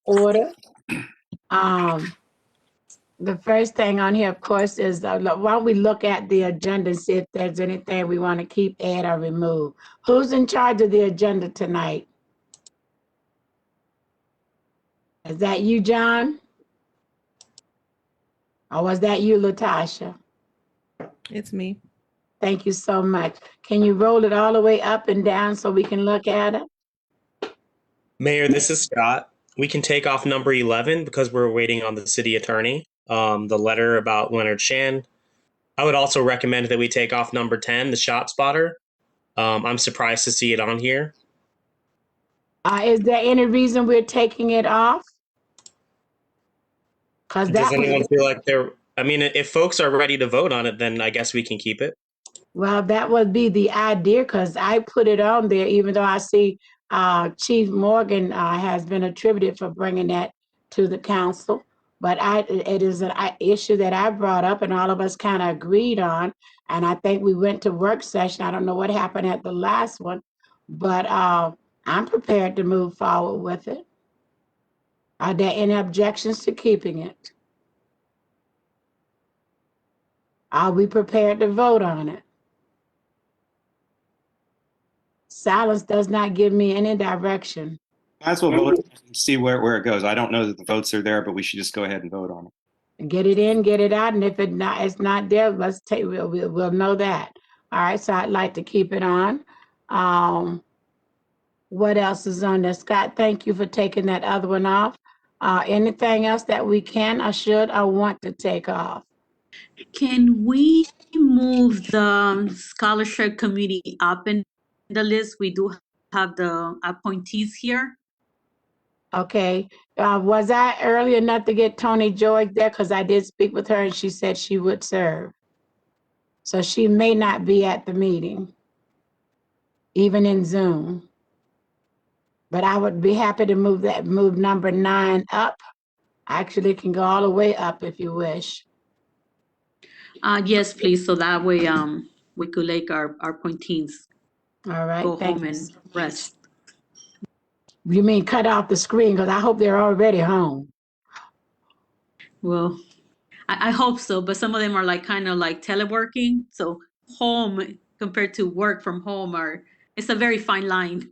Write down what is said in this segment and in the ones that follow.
order. The first thing on here, of course, is why don't we look at the agenda and see if there's anything we want to keep, add, or remove. Who's in charge of the agenda tonight? Is that you, John? Or was that you, Latasha? It's me. Thank you so much. Can you roll it all the way up and down so we can look at it? Mayor, this is Scott. We can take off number 11 because we're waiting on the city attorney. The letter about Leonard Shan. I would also recommend that we take off number 10, the shot spotter. I'm surprised to see it on here. Is there any reason we're taking it off? Because Does anyone feel like they're, I mean, if folks are ready to vote on it, then I guess we can keep it. Well, that would be the idea, because I put it on there, even though I see Chief Morgan has been attributed for bringing that to the council. But it is an issue that I brought up and all of us kind of agreed on. And I think we went to work session. I don't know what happened at the last one, but I'm prepared to move forward with it. Are there any objections to keeping it? Are we prepared to vote on it? Silence does not give me any direction. Might as well vote and see where it goes. I don't know that the votes are there, but we should just go ahead and vote on it. Get it in, get it out, and if it's not there, let's take. We'll know that. All right. So I'd like to keep it on. What else is on there, Scott? Thank you for taking that other one off. Anything else that we can or should or want to take off? Can we move the scholarship committee up in the list? We do have the appointees here. Okay. Was I early enough to get Tony George there? Because I did speak with her and she said she would serve. So she may not be at the meeting, even in Zoom. But I would be happy to move number 9 up. Actually, it can go all the way up if you wish. Yes, please. So that way we could like our appointees All right. go Thank home you. and rest. You mean cut off the screen? Because I hope they're already home. Well, I hope so, but some of them are like kind of like teleworking. So home compared to work from home it's a very fine line.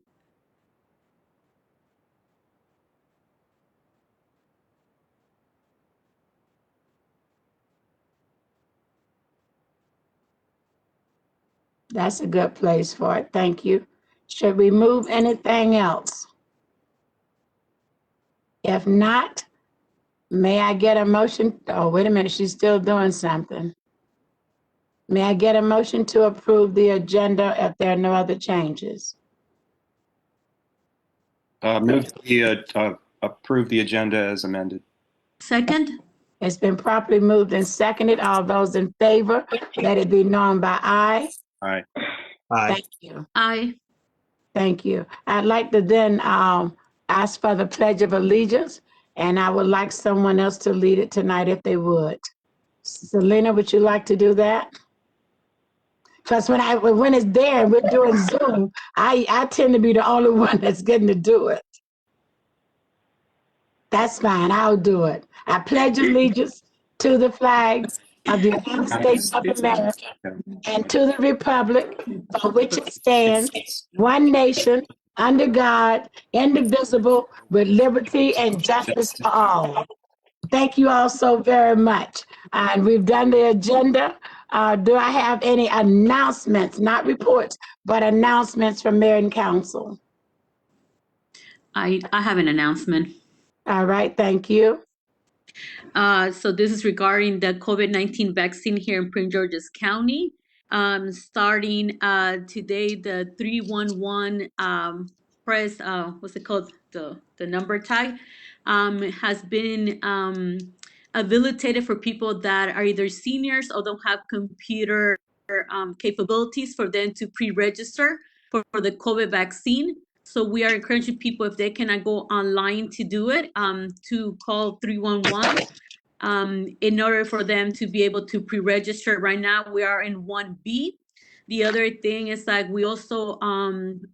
That's a good place for it. Thank you. Should we move anything else? If not, may I get a motion? Oh, wait a minute. She's still doing something. May I get a motion to approve the agenda if there are no other changes? Move to approve the agenda as amended. Second? It's been properly moved and seconded. All those in favor, let it be known by aye. Aye. Aye. Thank you. Aye. Thank you. I'd like to then ask for the Pledge of Allegiance, and I would like someone else to lead it tonight if they would. Selena, would you like to do that? Because when it's there and we're doing Zoom, I tend to be the only one that's getting to do it. That's fine. I'll do it. I pledge allegiance to the flag of the United States of America and to the republic for which it stands, one nation, under God, indivisible, with liberty and justice for all. Thank you all so very much. And we've done the agenda. Do I have any announcements, not reports, but announcements from Mayor and Council? I have an announcement. All right, thank you. So this is regarding the COVID-19 vaccine here in Prince George's County. Starting today, the 311 press, what's it called? The number tag has been habilitated for people that are either seniors or don't have computer capabilities for them to pre-register for the COVID vaccine. So we are encouraging people, if they cannot go online to do it, to call 311 in order for them to be able to pre-register. Right now, we are in 1B. The other thing is that we also,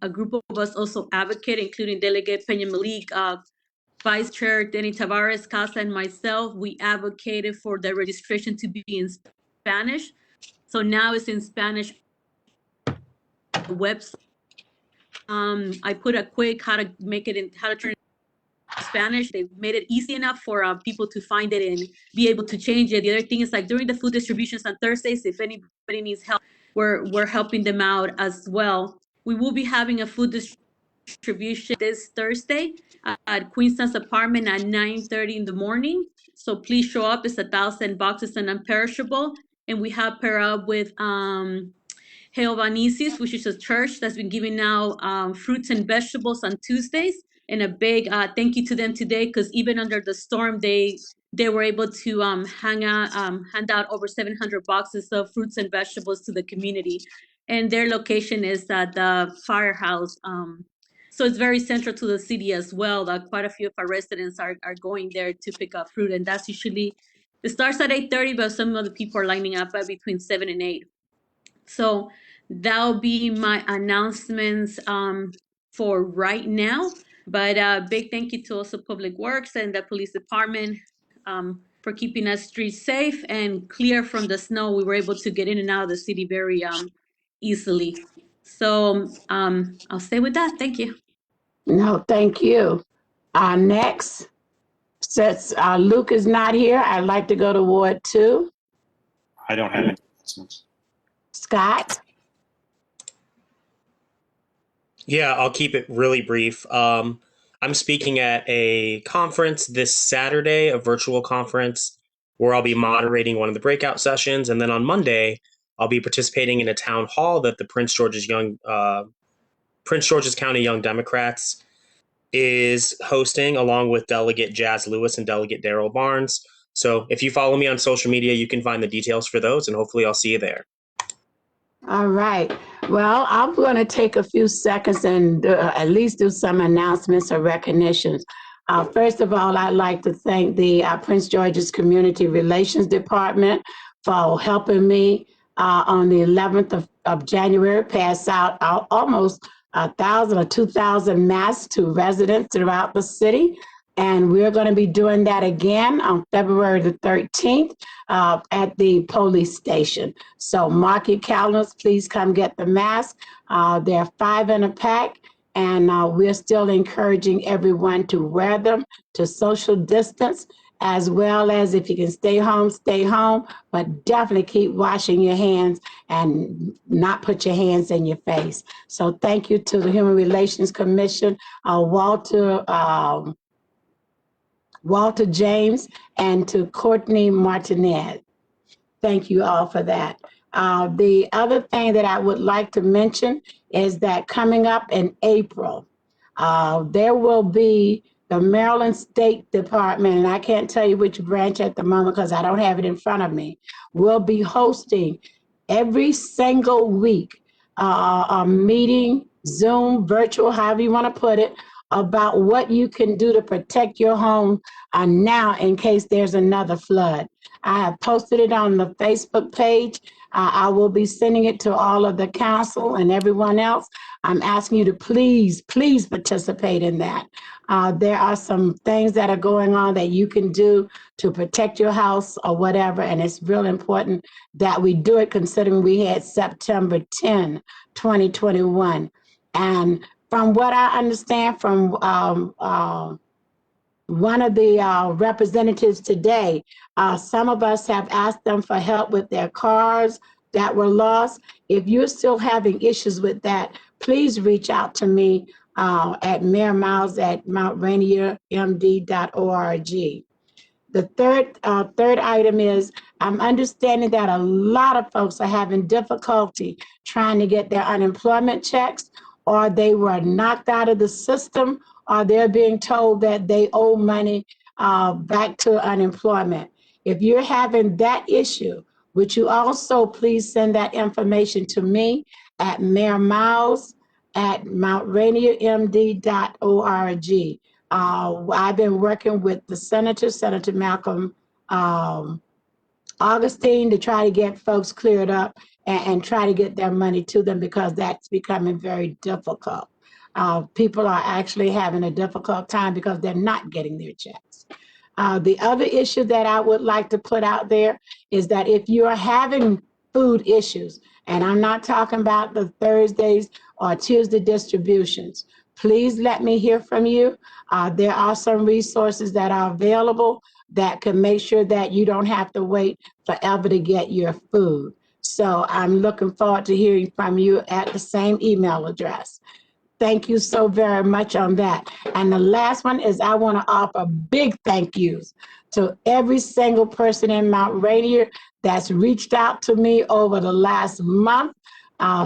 a group of us also advocate, including Delegate Peña Malik, Vice Chair Denny Tavares Casa and myself, we advocated for the registration to be in Spanish. So now it's in Spanish website. I put a quick how to turn Spanish. They made it easy enough for people to find it and be able to change it. The other thing is, like, during the food distributions on Thursdays, if anybody needs help, we're helping them out as well. We will be having a food distribution this Thursday at Queenstown's apartment at 9:30 in the morning. So please show up. It's 1,000 boxes and non-perishable, and we have paired up with Jehovanisis, which is a church that's been giving out fruits and vegetables on Tuesdays. And a big thank you to them today, because even under the storm, they were able to hand out over 700 boxes of fruits and vegetables to the community. And their location is at the firehouse. So it's very central to the city as well. Quite a few of our residents are going there to pick up fruit. And that's usually, it starts at 8:30, but some of the people are lining up at between 7 and 8. So that'll be my announcements for right now. But big thank you to also Public Works and the police department for keeping us streets safe and clear from the snow. We were able to get in and out of the city very easily. So I'll stay with that. Thank you. No, thank you. Next, since Luke is not here, I'd like to go to Ward 2. I don't have any announcements. Scott? Yeah, I'll keep it really brief. I'm speaking at a conference this Saturday, a virtual conference, where I'll be moderating one of the breakout sessions. And then on Monday, I'll be participating in a town hall that the Prince George's County Young Democrats is hosting, along with Delegate Jazz Lewis and Delegate Daryl Barnes. So if you follow me on social media, you can find the details for those, and hopefully I'll see you there. All right. Well, I'm going to take a few seconds and at least do some announcements or recognitions. First of all, I'd like to thank the Prince George's Community Relations Department for helping me on the 11th of January, pass out almost 1,000 or 2,000 masks to residents throughout the city. And we're going to be doing that again on February the 13th at the police station. So mark your calendars. Please come get the mask. There are 5 in a pack, and we're still encouraging everyone to wear them, to social distance, as well as if you can stay home, but definitely keep washing your hands and not put your hands in your face. So thank you to the Human Relations Commission, Walter James, and to Courtney Martinez. Thank you all for that. The other thing that I would like to mention is that coming up in April, there will be the Maryland State Department, and I can't tell you which branch at the moment because I don't have it in front of me, will be hosting every single week a meeting, Zoom, virtual, however you want to put it, about what you can do to protect your home now in case there's another flood. I have posted it on the Facebook page. I will be sending it to all of the council and everyone else. I'm asking you to please participate in that. There are some things that are going on that you can do to protect your house or whatever, and it's real important that we do it considering we had September 10, 2021. And from what I understand from one of the representatives today, some of us have asked them for help with their cars that were lost. If you're still having issues with that, please reach out to me at Mayor Miles at MountRainierMD.org. The third item is I'm understanding that a lot of folks are having difficulty trying to get their unemployment checks, or they were knocked out of the system, or they're being told that they owe money back to unemployment. If you're having that issue, would you also please send that information to me at Mayor Miles at MountRainierMD.org. I've been working with the Senator Malcolm Augustine, to try to get folks cleared up and try to get their money to them, because that's becoming very difficult. People are actually having a difficult time because they're not getting their checks. The other issue that I would like to put out there is that if you are having food issues, and I'm not talking about the Thursdays or Tuesday distributions, please let me hear from you. There are some resources that are available that can make sure that you don't have to wait forever to get your food. So I'm looking forward to hearing from you at the same email address. Thank you so very much on that. And the last one is I want to offer big thank yous to every single person in Mount Rainier that's reached out to me over the last month.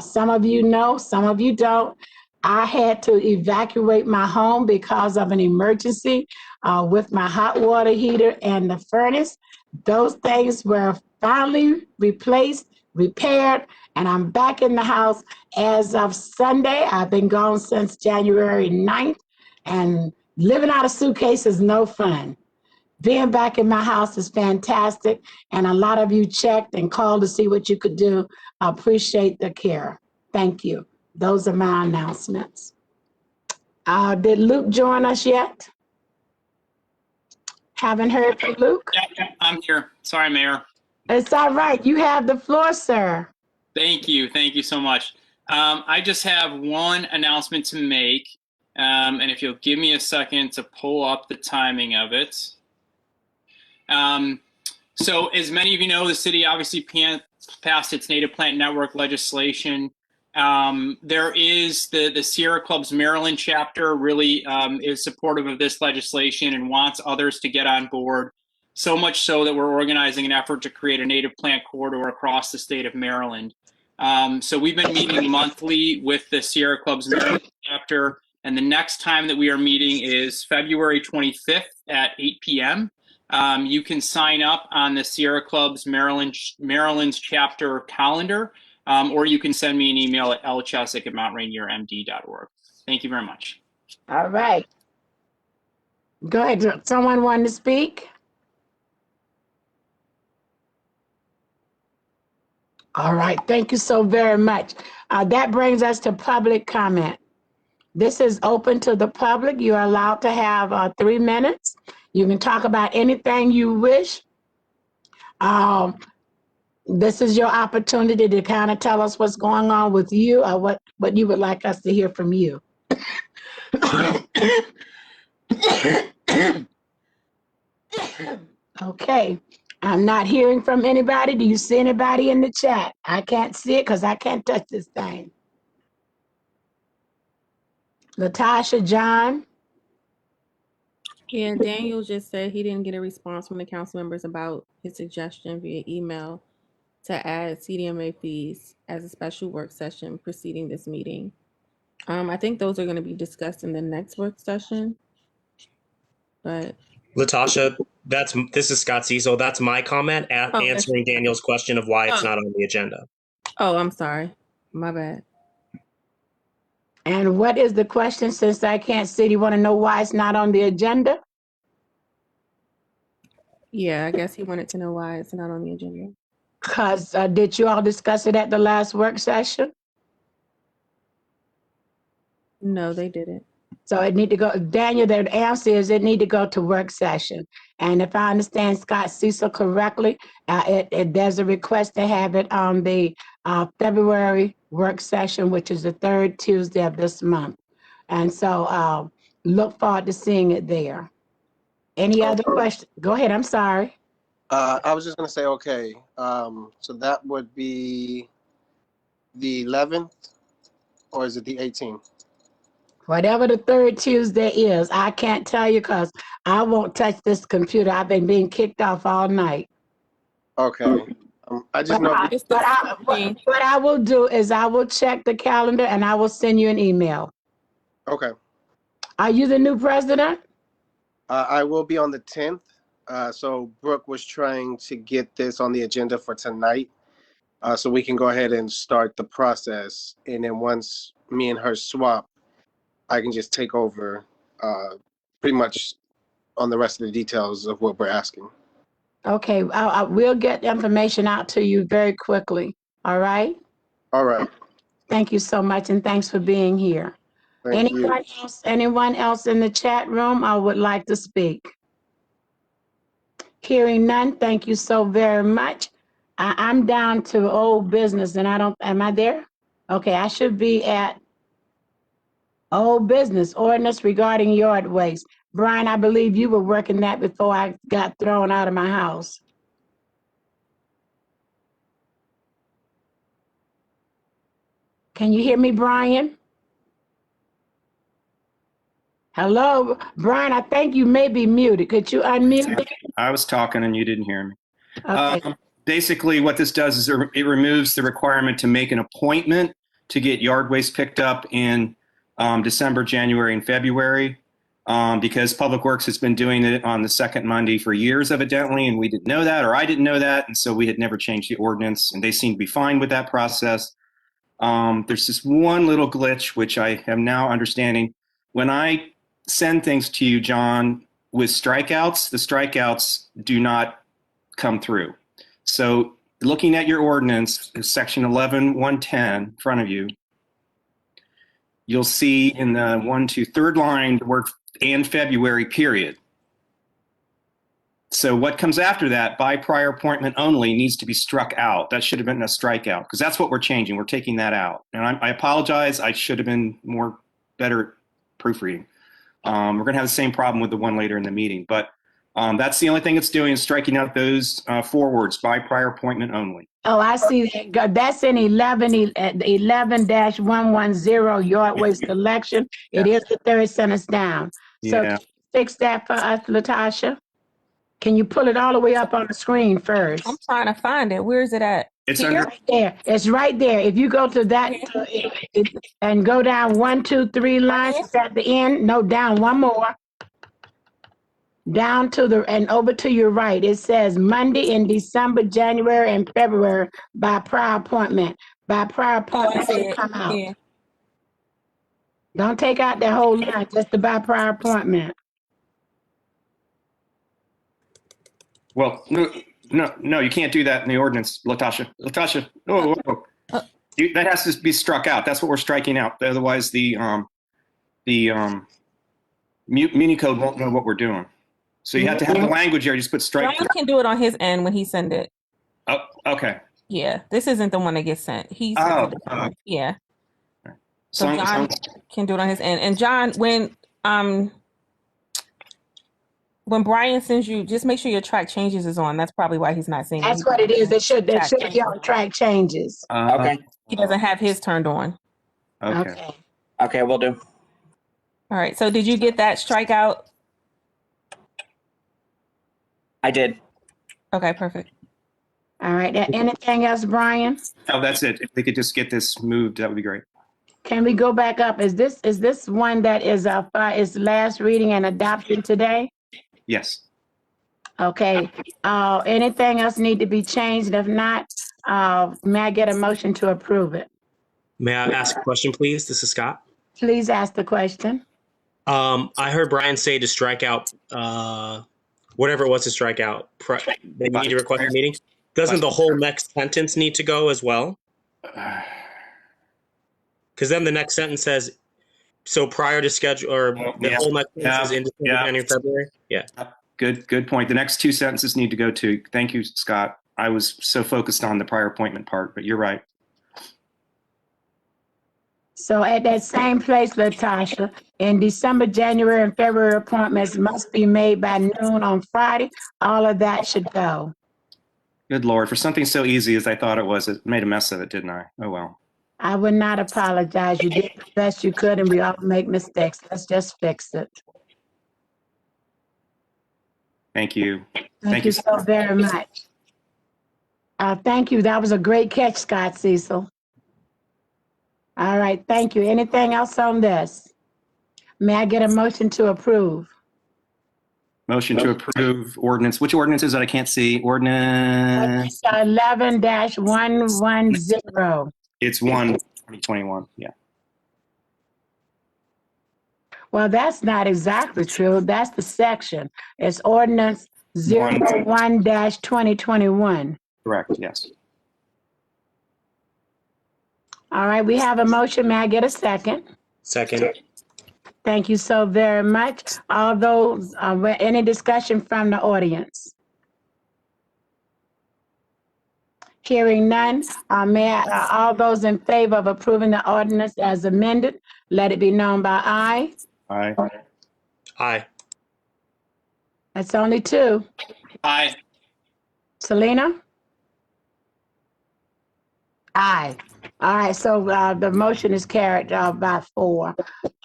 Some of you know, some of you don't. I had to evacuate my home because of an emergency with my hot water heater and the furnace. Those things were finally replaced, repaired, and I'm back in the house as of Sunday. I've been gone since January 9th, and living out of suitcase is no fun. Being back in my house is fantastic, and a lot of you checked and called to see what you could do. I appreciate the care. Thank you. Those are my announcements. Did Luke join us yet? Haven't heard from Luke? Yeah, I'm here. Sorry, Mayor. It's all right. You have the floor, sir. Thank you. Thank you so much. I just have one announcement to make. And if you'll give me a second to pull up the timing of it. So as many of you know, the city obviously passed its native plant network legislation. There is the Sierra Club's Maryland chapter really is supportive of this legislation and wants others to get on board. So much so that we're organizing an effort to create a native plant corridor across the state of Maryland. So we've been meeting monthly with the Sierra Club's Maryland chapter, and the next time that we are meeting is February 25th at 8 p.m. You can sign up on the Sierra Club's Maryland's chapter calendar, or you can send me an email at lchesick@mountrainiermd.org. Thank you very much. All right. Go ahead. Someone want to speak? All right. Thank you so very much. That brings us to public comment. This is open to the public. You are allowed to have 3 minutes. You can talk about anything you wish. This is your opportunity to kind of tell us what's going on with you or what you would like us to hear from you. Okay. I'm not hearing from anybody. Do you see anybody in the chat? I can't see it because I can't touch this thing. Latasha, John? Yeah, Daniel just said he didn't get a response from the council members about his suggestion via email to add CDMA fees as a special work session preceding this meeting. I think those are going to be discussed in the next work session. But Latasha, this is Scott Cecil. That's my comment answering Daniel's question of why it's not on the agenda. oh, I'm sorry. My bad. And what is the question since I can't see? Do you want to know why it's not on the agenda? Yeah, I guess he wanted to know why it's not on the agenda. Because did you all discuss it at the last work session? No, they didn't. So it need to go, Daniel, the answer is it need to go to work session. And if I understand Scott Cecil correctly, there's a request to have it on the February work session, which is the 3rd Tuesday of this month. And so look forward to seeing it there. Any other questions? Go ahead, I'm sorry. I was just going to say, okay, so that would be the 11th, or is it the 18th? Whatever the 3rd Tuesday is, I can't tell you because I won't touch this computer. I've been being kicked off all night. Okay. I just know. What I will do is I will check the calendar and I will send you an email. Okay. Are you the new president? I will be on the 10th. So Brooke was trying to get this on the agenda for tonight, so we can go ahead and start the process. And then once me and her swap, I can just take over pretty much on the rest of the details of what we're asking. Okay, we'll get information out to you very quickly. All right? All right. Thank you so much, and thanks for being here. Thank you. Anyone else in the chat room or would like to speak? Hearing none, thank you so very much. I'm down to old business and am I there? Okay, I should be at old business, ordinance regarding yard waste. Brian, I believe you were working that before I got thrown out of my house. Can you hear me, Brian? Hello, Brian, I think you may be muted. Could you unmute? I was talking and you didn't hear me. Okay. Basically, what this does is it removes the requirement to make an appointment to get yard waste picked up in December, January, and February, because Public Works has been doing it on the second Monday for years, evidently, and we didn't know that, or I didn't know that, and so we had never changed the ordinance, and they seem to be fine with that process. There's this one little glitch, which I am now understanding. When I send things to you, John, with strikeouts, the strikeouts do not come through. So looking at your ordinance, section 11-110 in front of you, you'll see in the third line, the word "and February," period. So what comes after that, by prior appointment only, needs to be struck out. That should have been a strikeout, because that's what we're changing. We're taking that out. And I apologize. I should have been better at proofreading. We're going to have the same problem with the one later in the meeting. But that's the only thing it's doing, is striking out those 4 words, by prior appointment only. Oh, I see that. That's in 11-110 yard waste collection. It is the third sentence down. So Yeah. can you fix that for us, Latasha? Can you pull it all the way up on the screen first? I'm trying to find it. Where is it at? It's Here? under. Right there. It's right there. If you go to that and go down 1, 2, 3 lines, it's at the end. No, down one more. Down to and over to your right. It says Monday in December, January, and February by prior appointment. By prior appointment, should come out. Yeah. Don't take out the whole line, just the by prior appointment. Well, no, you can't do that in the ordinance, Latasha. Oh. That has to be struck out. That's what we're striking out. Otherwise, the Municode won't know what we're doing. So you have to have the language here. Just put strike. John can do it on his end when he send it. Oh, okay. Yeah, this isn't the one that gets sent. He's yeah. So John can do it on his end. And John, when Brian sends you, just make sure your track changes is on. That's probably why he's not seeing it. That's what it is. It should be on track changes. Okay. He doesn't have his turned on. Okay. Okay, we'll do. All right. So did you get that strikeout? I did. Okay, perfect. All right. Anything else, Brian? Oh, that's it. If they could just get this moved, that would be great. Can we go back up? Is this one that is last reading and adoption today? Yes. Okay. Anything else need to be changed? If not, may I get a motion to approve it? May I ask a question, please? This is Scott. Please ask the question. I heard Brian say to strike out whatever it was to strike out. That you need to request a meeting. Doesn't the whole next sentence need to go as well? Because then the next sentence says, so prior to schedule, or the whole next sentence is in December, January, February. Yeah. Good point. The next 2 sentences need to go too. Thank you, Scott. I was so focused on the prior appointment part, but you're right. So at that same place, Latasha, in December, January, and February appointments must be made by noon on Friday. All of that should go. Good Lord. For something so easy as I thought it was, it made a mess of it, didn't I? Oh, well. I would not apologize. You did the best you could, and we all make mistakes. Let's just fix it. Thank you. Thank you so very much. Thank you. That was a great catch, Scott Cecil. All right. Thank you. Anything else on this? May I get a motion to approve? Motion to approve ordinance. Which ordinance is that? I can't see. Ordinance. 11-110. It's 1/2021. Yeah. Well, that's not exactly true. That's the section. It's ordinance 01-2021. Correct. Yes. All right. We have a motion. May I get a second? Second. Thank you so very much. All those, any discussion from the audience? Hearing none, all those in favor of approving the ordinance as amended, let it be known by aye. Aye. Aye. That's only two. Aye. Selena? Aye. All right, so the motion is carried by 4.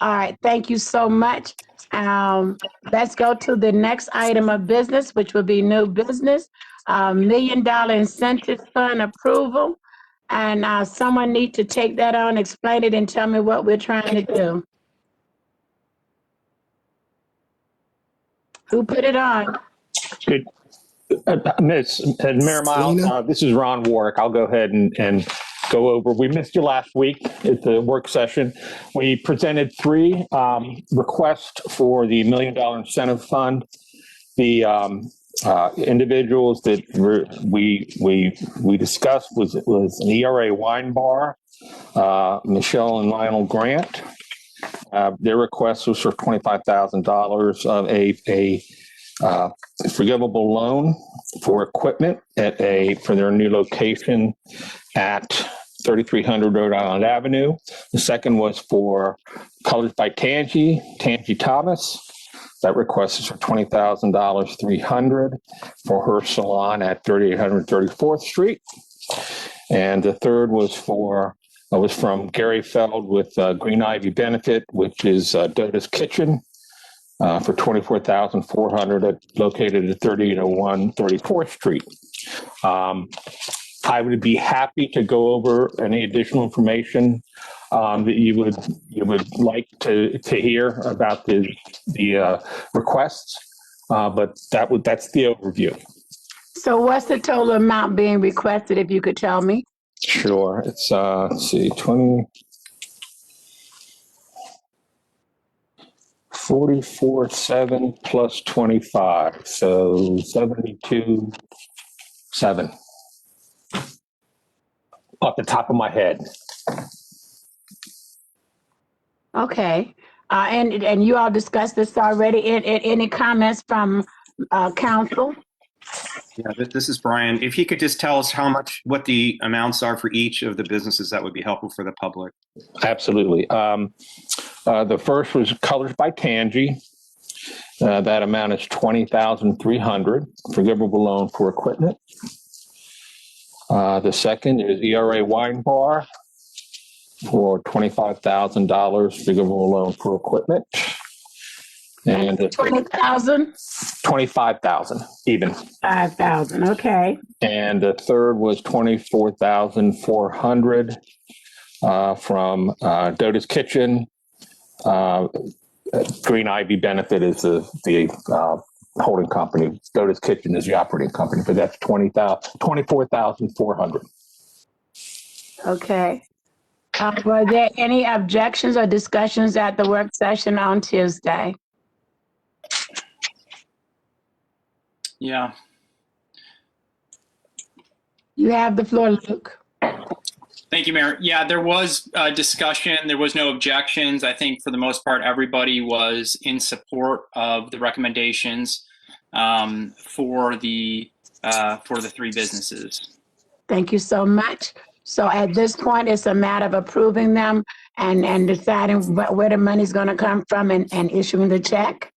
All right, thank you so much. Let's go to the next item of business, which will be new business, $1 million incentive fund approval. And someone need to take that on, explain it, and tell me what we're trying to do. Who put it on? Good. Mayor Miles, this is Ron Warwick. I'll go ahead and go over. We missed you last week at the work session. We presented 3 requests for the $1 million incentive fund. The individuals that we discussed was an ERA Wine Bar, Michelle and Lionel Grant. Their request was for $25,000 of a forgivable loan for equipment for their new location at 3300 Rhode Island Avenue. The second was for Colors by Tangi Thomas. That request is for $20,000, $300 for her salon at 3800 34th Street. And the third was from Gary Feld with Green Ivy Benefit, which is Dota's Kitchen, for $24,400, located at 3801 34th Street. I would be happy to go over any additional information that you would like to hear about the requests, but that's the overview. So what's the total amount being requested, if you could tell me? Sure. It's let's see, 44.7 plus 25, so 72.7 off the top of my head. Okay. And you all discussed this already. Any comments from council? Yeah, this is Brian. If he could just tell us what the amounts are for each of the businesses, that would be helpful for the public. Absolutely. The first was Colors by Tangi. That amount is $20,300, forgivable loan for equipment. The second is ERA Wine Bar for $25,000, forgivable loan for equipment. And 20,000? 25,000 even. 5,000. Okay. And the third was 24,400 from Dota's Kitchen. Green Ivy Benefit is the holding company. Dota's Kitchen is the operating company, but that's 24,400. Okay. Were there any objections or discussions at the work session on Tuesday? Yeah. You have the floor, Luke. Thank you, Mayor. Yeah, there was discussion. There was no objections. I think for the most part, everybody was in support of the recommendations for the 3 businesses. Thank you so much. So at this point, it's a matter of approving them and deciding where the money's going to come from and issuing the check.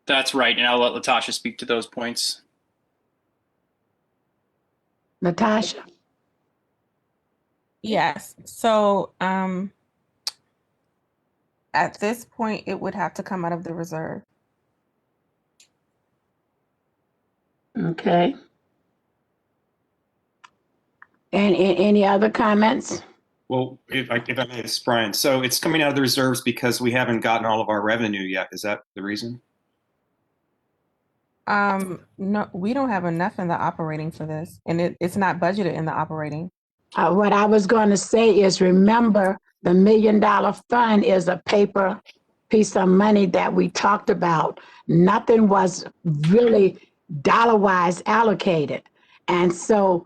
That's right. And I'll let Latasha speak to those points. Natasha. Yes. So at this point, it would have to come out of the reserve. Okay. And any other comments? Well, if I may, this is Brian. So it's coming out of the reserves because we haven't gotten all of our revenue yet. Is that the reason? No, we don't have enough in the operating for this, and it's not budgeted in the operating. What I was going to say is, remember, the $1 million fund is a paper piece of money that we talked about. Nothing was really dollar-wise allocated. And so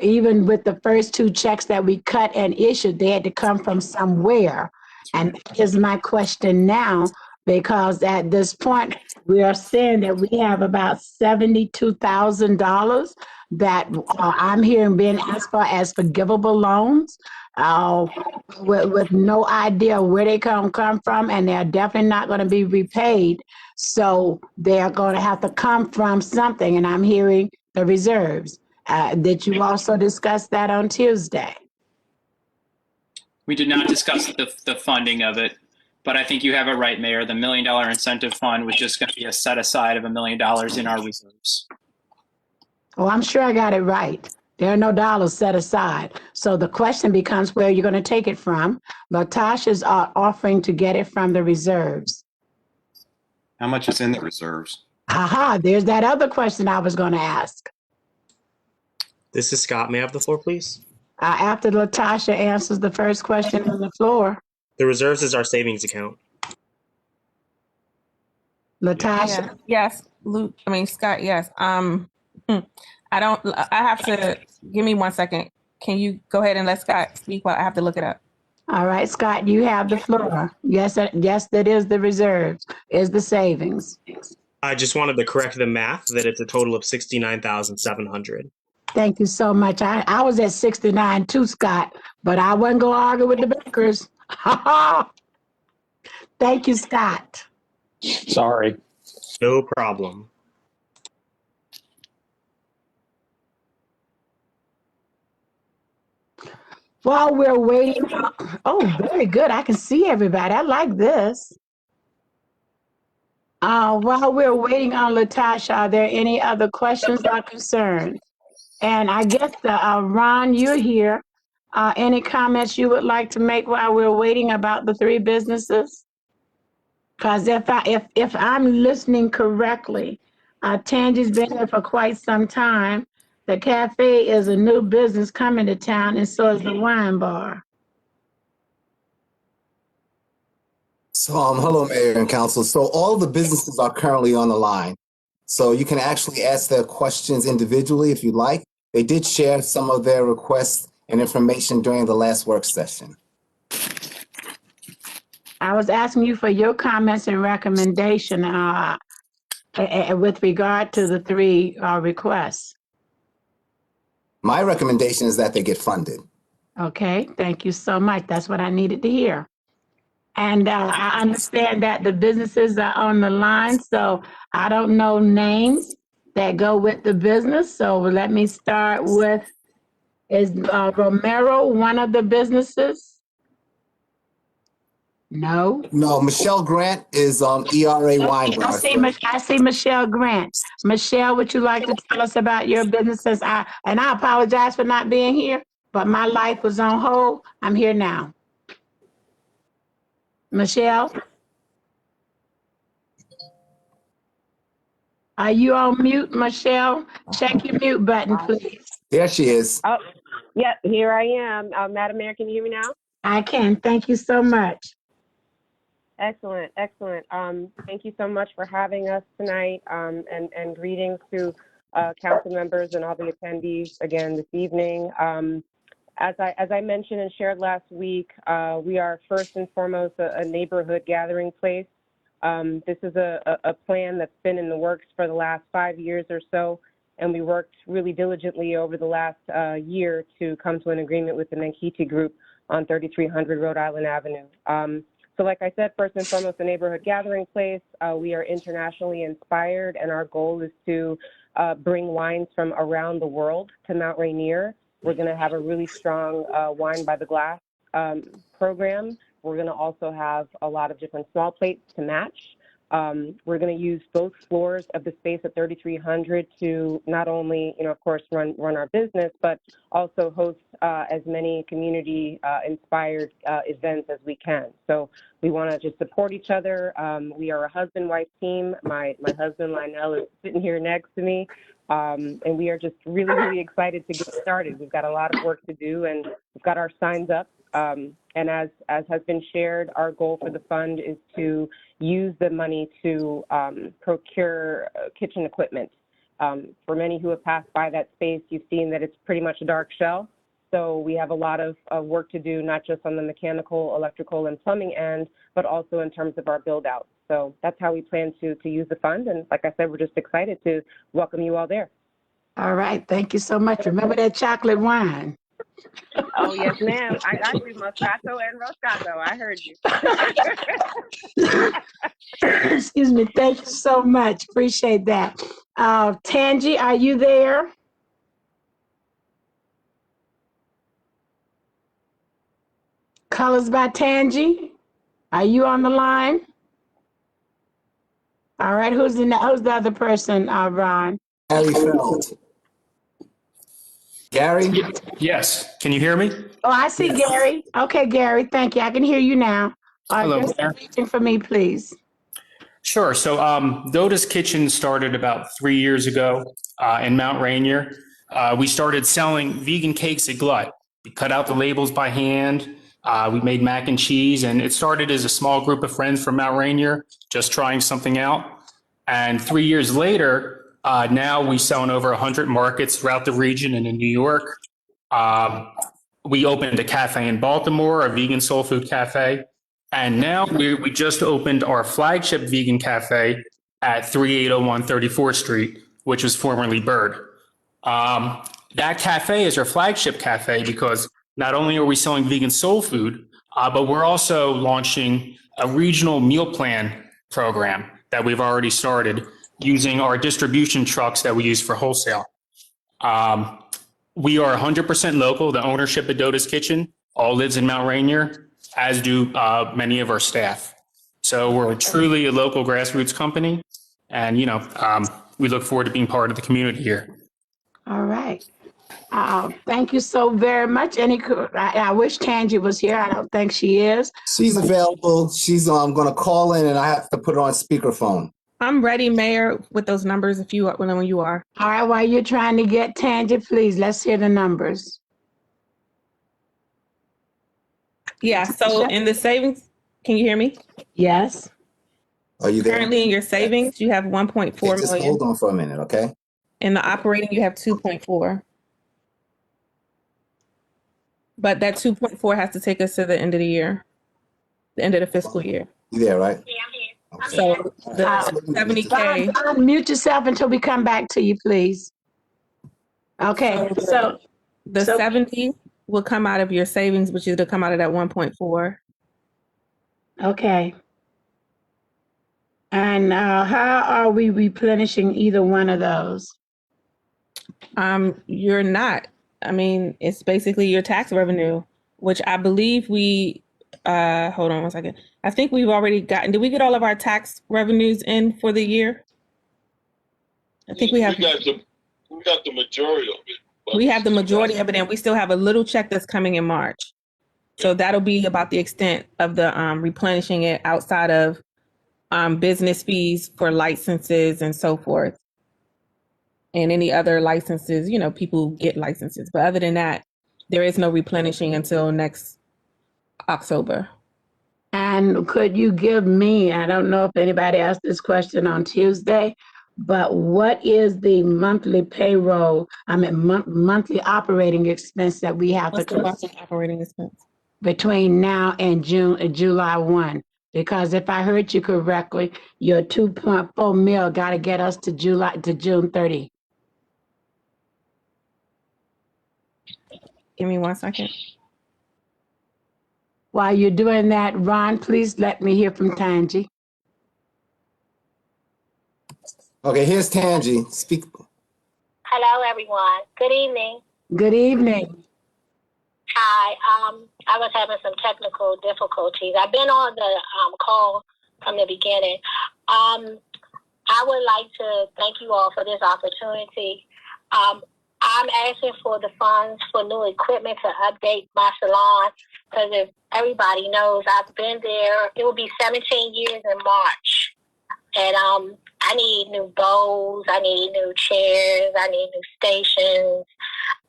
even with the first 2 checks that we cut and issued, they had to come from somewhere. And that is my question now, because at this point, we are saying that we have about $72,000 that I'm hearing being asked for as forgivable loans, uh, with no idea where they come from, and they're definitely not going to be repaid. So they're going to have to come from something, and I'm hearing the reserves. Did you also discuss that on Tuesday? We did not discuss the funding of it, but I think you have it right, Mayor. The $1 million incentive fund was just going to be a set aside of $1 million in our reserves. Oh, I'm sure I got it right. There are no dollars set aside. So the question becomes where you're going to take it from. Latasha's offering to get it from the reserves. How much is in the reserves? Aha, there's that other question I was going to ask. This is Scott. May I have the floor, please? After Latasha answers the first question on the floor, The reserves is our savings account. Latasha. Yes, Luke. I mean Scott. Yes. I don't. I have to. Give me 1 second. Can you go ahead and let Scott speak while I have to look it up? All right, Scott, you have the floor. Yes, that is the reserves, is the savings. I just wanted to correct the math that it's a total of 69,700. Thank you so much. I was at 69 too, Scott, but I wasn't going to argue with the bankers. Thank you, Scott. Sorry. No problem. While we're waiting, oh, very good. I can see everybody. I like this. While we're waiting on Latasha, are there any other questions or concerns? And I guess, Ron, you're here. Any comments you would like to make while we're waiting about the three businesses? Because if I'm listening correctly, Tangi's been here for quite some time. The cafe is a new business coming to town, and so is the wine bar. So, hello, Mayor and Council. So all the businesses are currently on the line. So you can actually ask their questions individually if you like. They did share some of their requests and information during the last work session. I was asking you for your comments and recommendation with regard to the three requests. My recommendation is that they get funded. Okay, thank you so much. That's what I needed to hear. And I understand that the businesses are on the line, so I don't know names that go with the business. So let me start with, is Romero one of the businesses? No. No, Michelle Grant is ERA Wine Bar. I see Michelle Grant. Michelle, would you like to tell us about your businesses? And I apologize for not being here, but my life was on hold. I'm here now. Michelle? Are you on mute, Michelle? Check your mute button, please. There she is. Oh, yeah, here I am. Madam Mayor, can you hear me now? I can. Thank you so much. Excellent, excellent. Thank you so much for having us tonight, and greetings to council members and all the attendees again this evening. As I mentioned and shared last week, we are first and foremost a neighborhood gathering place. This is a plan that's been in the works for the last 5 years or so, and we worked really diligently over the last year to come to an agreement with the Nankiti Group on 3300 Rhode Island Avenue. So like I said, first and foremost, a neighborhood gathering place. We are internationally inspired, and our goal is to bring wines from around the world to Mount Rainier. We're going to have a really strong wine by the glass program. We're going to also have a lot of different small plates to match. We're going to use both floors of the space at 3300 to not only, of course, run our business, but also host as many community inspired events as we can. So we want to just support each other. We are a husband-wife team. My husband, Lionel, is sitting here next to me. And we are just really, really excited to get started. We've got a lot of work to do, and we've got our signs up. And as has been shared, our goal for the fund is to use the money to procure kitchen equipment. For many who have passed by that space, you've seen that it's pretty much a dark shell. So we have a lot of work to do, not just on the mechanical, electrical, and plumbing end, but also in terms of our build out. So that's how we plan to use the fund. And like I said, we're just excited to welcome you all there. All right. Thank you so much. Remember that chocolate wine. Oh, yes, ma'am. I got you, Moscato and Roscato. I heard you. Excuse me. Thank you so much. Appreciate that. Tangi, are you there? Colors by Tangi, are you on the line? All right. Who's the other person, Ron? Gary Feld. Gary? Yes. Can you hear me? Oh, I see Gary. Okay, Gary. Thank you. I can hear you now. Hello, Just Claire. reaching for me, please. Sure. So Doda's Kitchen started about 3 years ago in Mount Rainier. We started selling vegan cakes at Glut. We cut out the labels by hand. We made mac and cheese, and it started as a small group of friends from Mount Rainier just trying something out. And 3 years later, now we sell in over 100 markets throughout the region and in New York. We opened a cafe in Baltimore, a vegan soul food cafe. And now we just opened our flagship vegan cafe at 3801 34th Street, which was formerly Bird. That cafe is our flagship cafe because not only are we selling vegan soul food, but we're also launching a regional meal plan program that we've already started using our distribution trucks that we use for wholesale. We are 100% local. The ownership of Doda's Kitchen all lives in Mount Rainier, as do many of our staff. So we're truly a local grassroots company, and we look forward to being part of the community here. All right. Thank you so very much. I wish Tangi was here. I don't think she is. She's available. She's going to call in, and I have to put her on speakerphone. I'm ready, Mayor, with those numbers when you are. All right. While you're trying to get Tangi, please, let's hear the numbers. Yeah. So in the savings, can you hear me? Yes. Are you there? Currently in your savings, you have 1.4 Okay, just million. hold on for a minute, okay? In the operating, you have 2.4. But that 2.4 has to take us to the end of the year, the end of the fiscal year. You there, right? Yeah, I'm here. Okay. So the 70K. Unmute yourself until we come back to you, please. Okay. So the 70 will come out of your savings, which is to come out of that 1.4. Okay. And how are we replenishing either one of those? You're not. I mean, it's basically your tax revenue, which I believe we, hold on one second. I think we've already gotten, did we get all of our tax revenues in for the year? I think we have. We got the majority of it. We have the majority of it, and we still have a little check that's coming in March. So that'll be about the extent of the replenishing it outside of business fees for licenses and so forth. And any other licenses, people get licenses. But other than that, there is no replenishing until next October. And could you give me, I don't know if anybody asked this question on Tuesday, but what is the monthly payroll, monthly operating expense that we have? What's the monthly operating expense? Between now and July 1? Because if I heard you correctly, your 2.4 mil got to get us to June 30. Give me 1 second. While you're doing that, Ron, please let me hear from Tangi. Okay, here's Tangi. Speak. Hello, everyone. Good evening. Good evening. Hi. I was having some technical difficulties. I've been on the call from the beginning. I would like to thank you all for this opportunity. I'm asking for the funds for new equipment to update my salon because if everybody knows, I've been there. It will be 17 years in March. And I need new bowls. I need new chairs. I need new stations.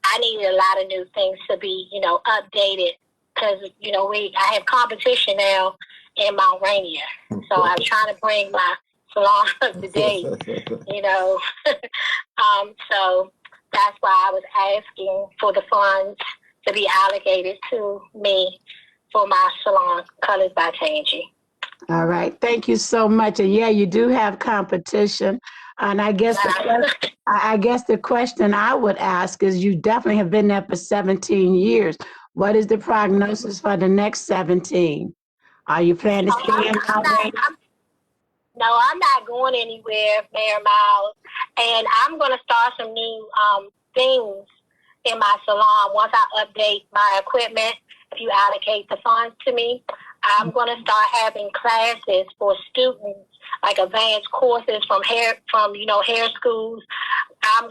I need a lot of new things to be, updated because, I have competition now in Mount Rainier. So I'm trying to bring my salon up to date, So that's why I was asking for the funds to be allocated to me for my salon, Colors by Tangy. All right. Thank you so much. And yeah, you do have competition. And I guess the question I would ask is, you definitely have been there for 17 years. What is the prognosis for the next 17? Are you planning to stay in Already? No, I'm not going anywhere, Mayor Miles. And I'm going to start some new things in my salon once I update my equipment. If you allocate the funds to me, I'm going to start having classes for students, like advanced courses from hair schools. I'm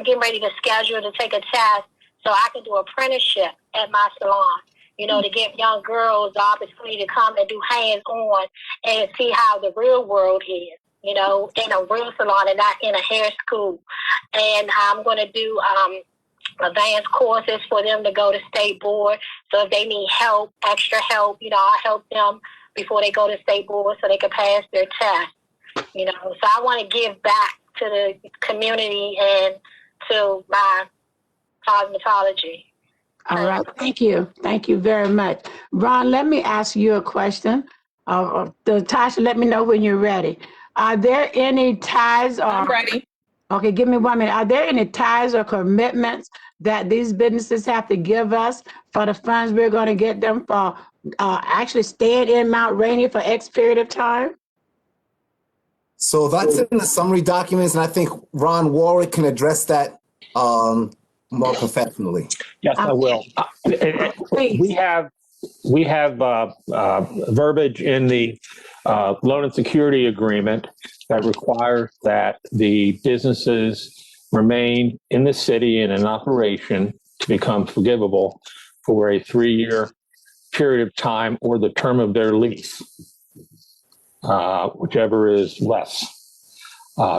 getting ready to schedule to take a test so I can do apprenticeship at my salon, to give young girls the opportunity to come and do hands-on and see how the real world is, in a real salon and not in a hair school. And I'm going to do advanced courses for them to go to state board. So if they need help, extra help, I'll help them before they go to state board so they can pass their test. So I want to give back to the community and to my cosmetology. All right. Thank you. Thank you very much. Ron, let me ask you a question. Tasha, let me know when you're ready. Are there any ties or... I'm ready. Okay, give me 1 minute. Are there any ties or commitments that these businesses have to give us for the funds we're going to get them for actually staying in Mount Rainier for X period of time? So that's in the summary documents, and I think Ron Warwick can address that more professionally. Yes, I will. We have verbiage in the loan and security agreement that requires that the businesses remain in the city and in operation to become forgivable for a 3-year period of time or the term of their lease, whichever is less.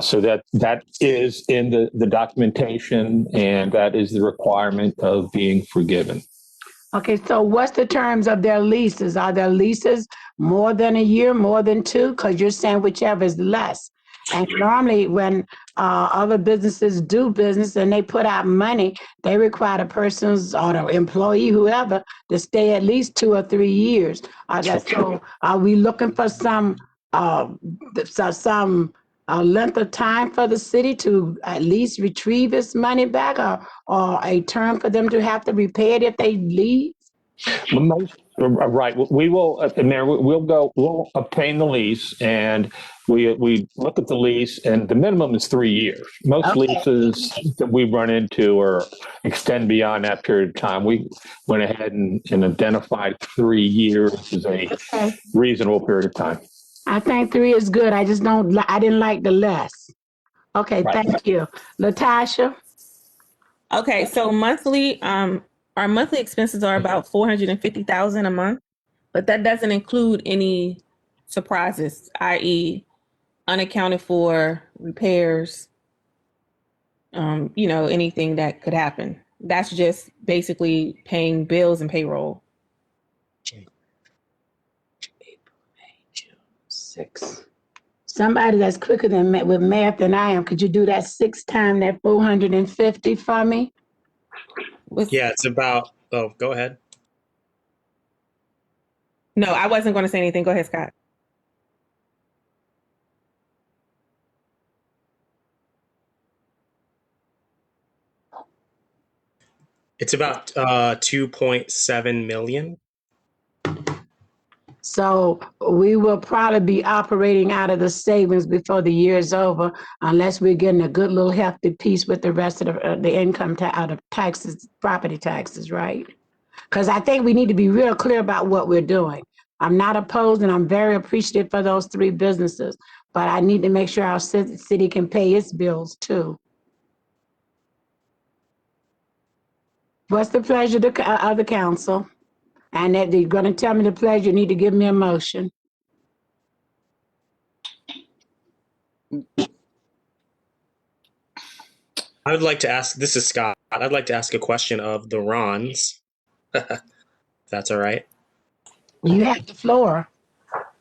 So that is in the documentation, and that is the requirement of being forgiven. Okay, so what's the terms of their leases? Are their leases more than a year, more than 2? Because you're saying whichever is less. And normally when other businesses do business and they put out money, they require the persons or the employee, whoever, to stay at least 2 or 3 years. So are we looking for some length of time for the city to at least retrieve its money back, or a term for them to have to repay it if they leave? Right. We will, Mayor, we'll obtain the lease, and we look at the lease, and the minimum is 3 years. Most leases that we run into extend beyond that period of time. We went ahead and identified 3 years as a reasonable period of time. I think 3 is good. I didn't like the less. Okay, right. Thank you. Latasha? Okay, so monthly, our monthly expenses are about $450,000 a month, but that doesn't include any surprises, i.e. unaccounted for repairs, anything that could happen. That's just basically paying bills and payroll. 6. Somebody that's quicker than with math than I am, could you do that 6 times that 450 for me? Yeah, it's about, go ahead. No, I wasn't going to say anything. Go ahead, Scott. It's about 2.7 million. So we will probably be operating out of the savings before the year is over, unless we're getting a good little hefty piece with the rest of the income out of taxes, property taxes, right? Because I think we need to be real clear about what we're doing. I'm not opposed, and I'm very appreciative for those 3 businesses, but I need to make sure our city can pay its bills too. What's the pleasure of the council? And if you're going to tell me the pleasure, you need to give me a motion. I would like to ask, this is Scott, I'd like to ask a question of the Rons. That's all right. You have the floor.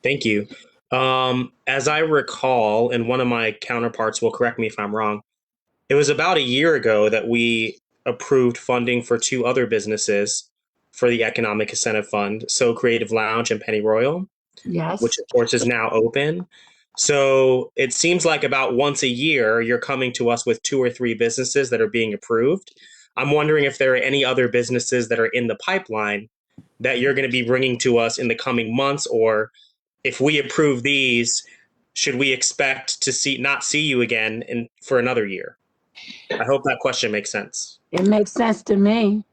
Thank you. As I recall, and one of my counterparts will correct me if I'm wrong, it was about a year ago that we approved funding for 2 other businesses for the Economic Incentive Fund, So Creative Lounge and Penny Royal, Yes. which of course is now open. So it seems like about once a year, you're coming to us with 2 or 3 businesses that are being approved. I'm wondering if there are any other businesses that are in the pipeline that you're going to be bringing to us in the coming months, or if we approve these, should we expect to not see you again for another year? I hope that question makes sense. It makes sense to me.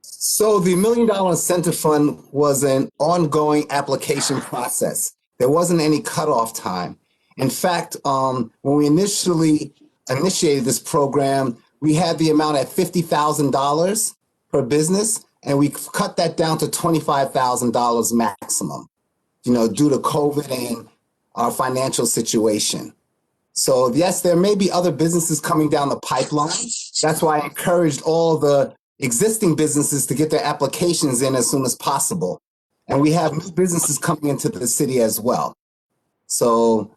So the $1 Million Incentive Fund was an ongoing application process. There wasn't any cutoff time. In fact, when we initially initiated this program, we had the amount at $50,000 per business, and we cut that down to $25,000 maximum, due to COVID and our financial situation. So yes, there may be other businesses coming down the pipeline. That's why I encouraged all the existing businesses to get their applications in as soon as possible. And we have new businesses coming into the city as well. So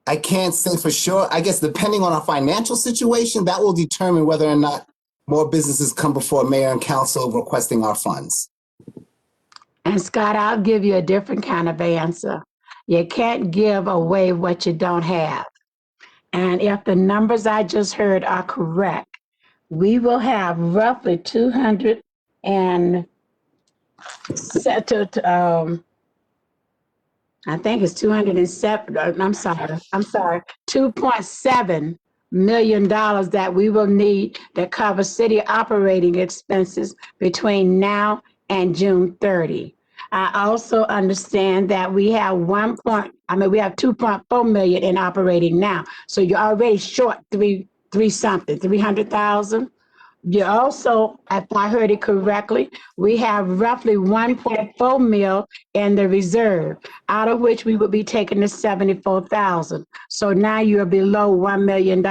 I can't say for sure. I guess depending on our financial situation, that will determine whether or not more businesses come before mayor and council requesting our funds. And Scott, I'll give you a different kind of answer. You can't give away what you don't have. And if the numbers I just heard are correct, we will have roughly 200 and I think it's 207. I'm sorry, $2.7 million that we will need to cover city operating expenses between now and June 30. I also understand that we have we have 2.4 million in operating now. So you're already short 300,000. You also, if I heard it correctly, we have roughly 1.4 mil in the reserve, out of which we would be taking the 74,000. So now you're below $1 million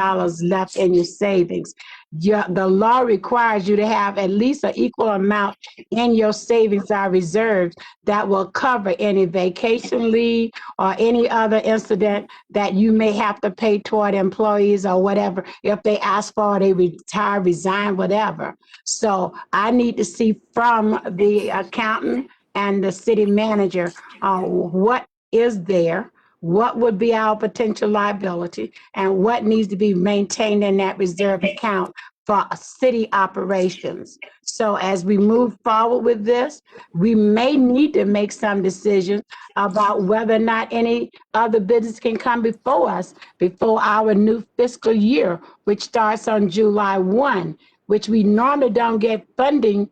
left in your savings. The law requires you to have at least an equal amount in your savings or reserves that will cover any vacation leave or any other incident that you may have to pay toward employees or whatever. If they ask for it, they retire, resign, whatever. So I need to see from the accountant and the city manager what is there, what would be our potential liability, and what needs to be maintained in that reserve account for city operations. So as we move forward with this, we may need to make some decisions about whether or not any other business can come before us before our new fiscal year, which starts on July 1, which we normally don't get funding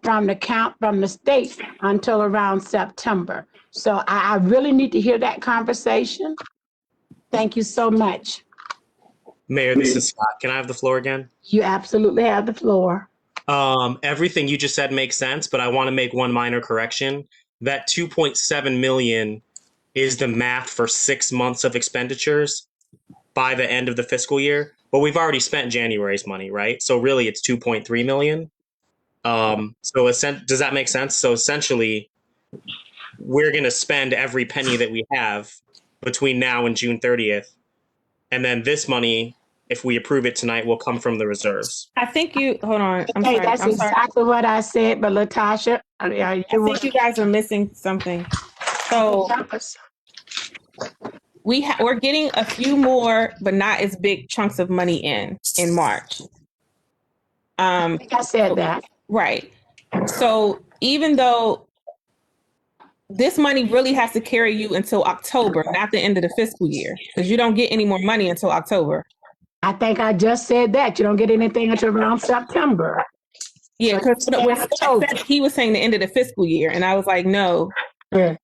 from the state until around September. So I really need to hear that conversation. Thank you so much. Mayor, this is Scott. Can I have the floor again? You absolutely have the floor. Everything you just said makes sense, but I want to make one minor correction. That 2.7 million is the math for 6 months of expenditures by the end of the fiscal year. But we've already spent January's money, right? So really it's 2.3 million. Does that make sense? So essentially, we're going to spend every penny that we have between now and June 30th. And then this money, if we approve it tonight, will come from the reserves. I think hold on. That's exactly what I said, but Latasha, I think you guys are missing something. So we're getting a few more, but not as big chunks of money in March. I think I said that. Right. So even though this money really has to carry you until October, not the end of the fiscal year, because you don't get any more money until October. I think I just said that. You don't get anything until around September. Yeah, because he was saying the end of the fiscal year, and I was like, no, it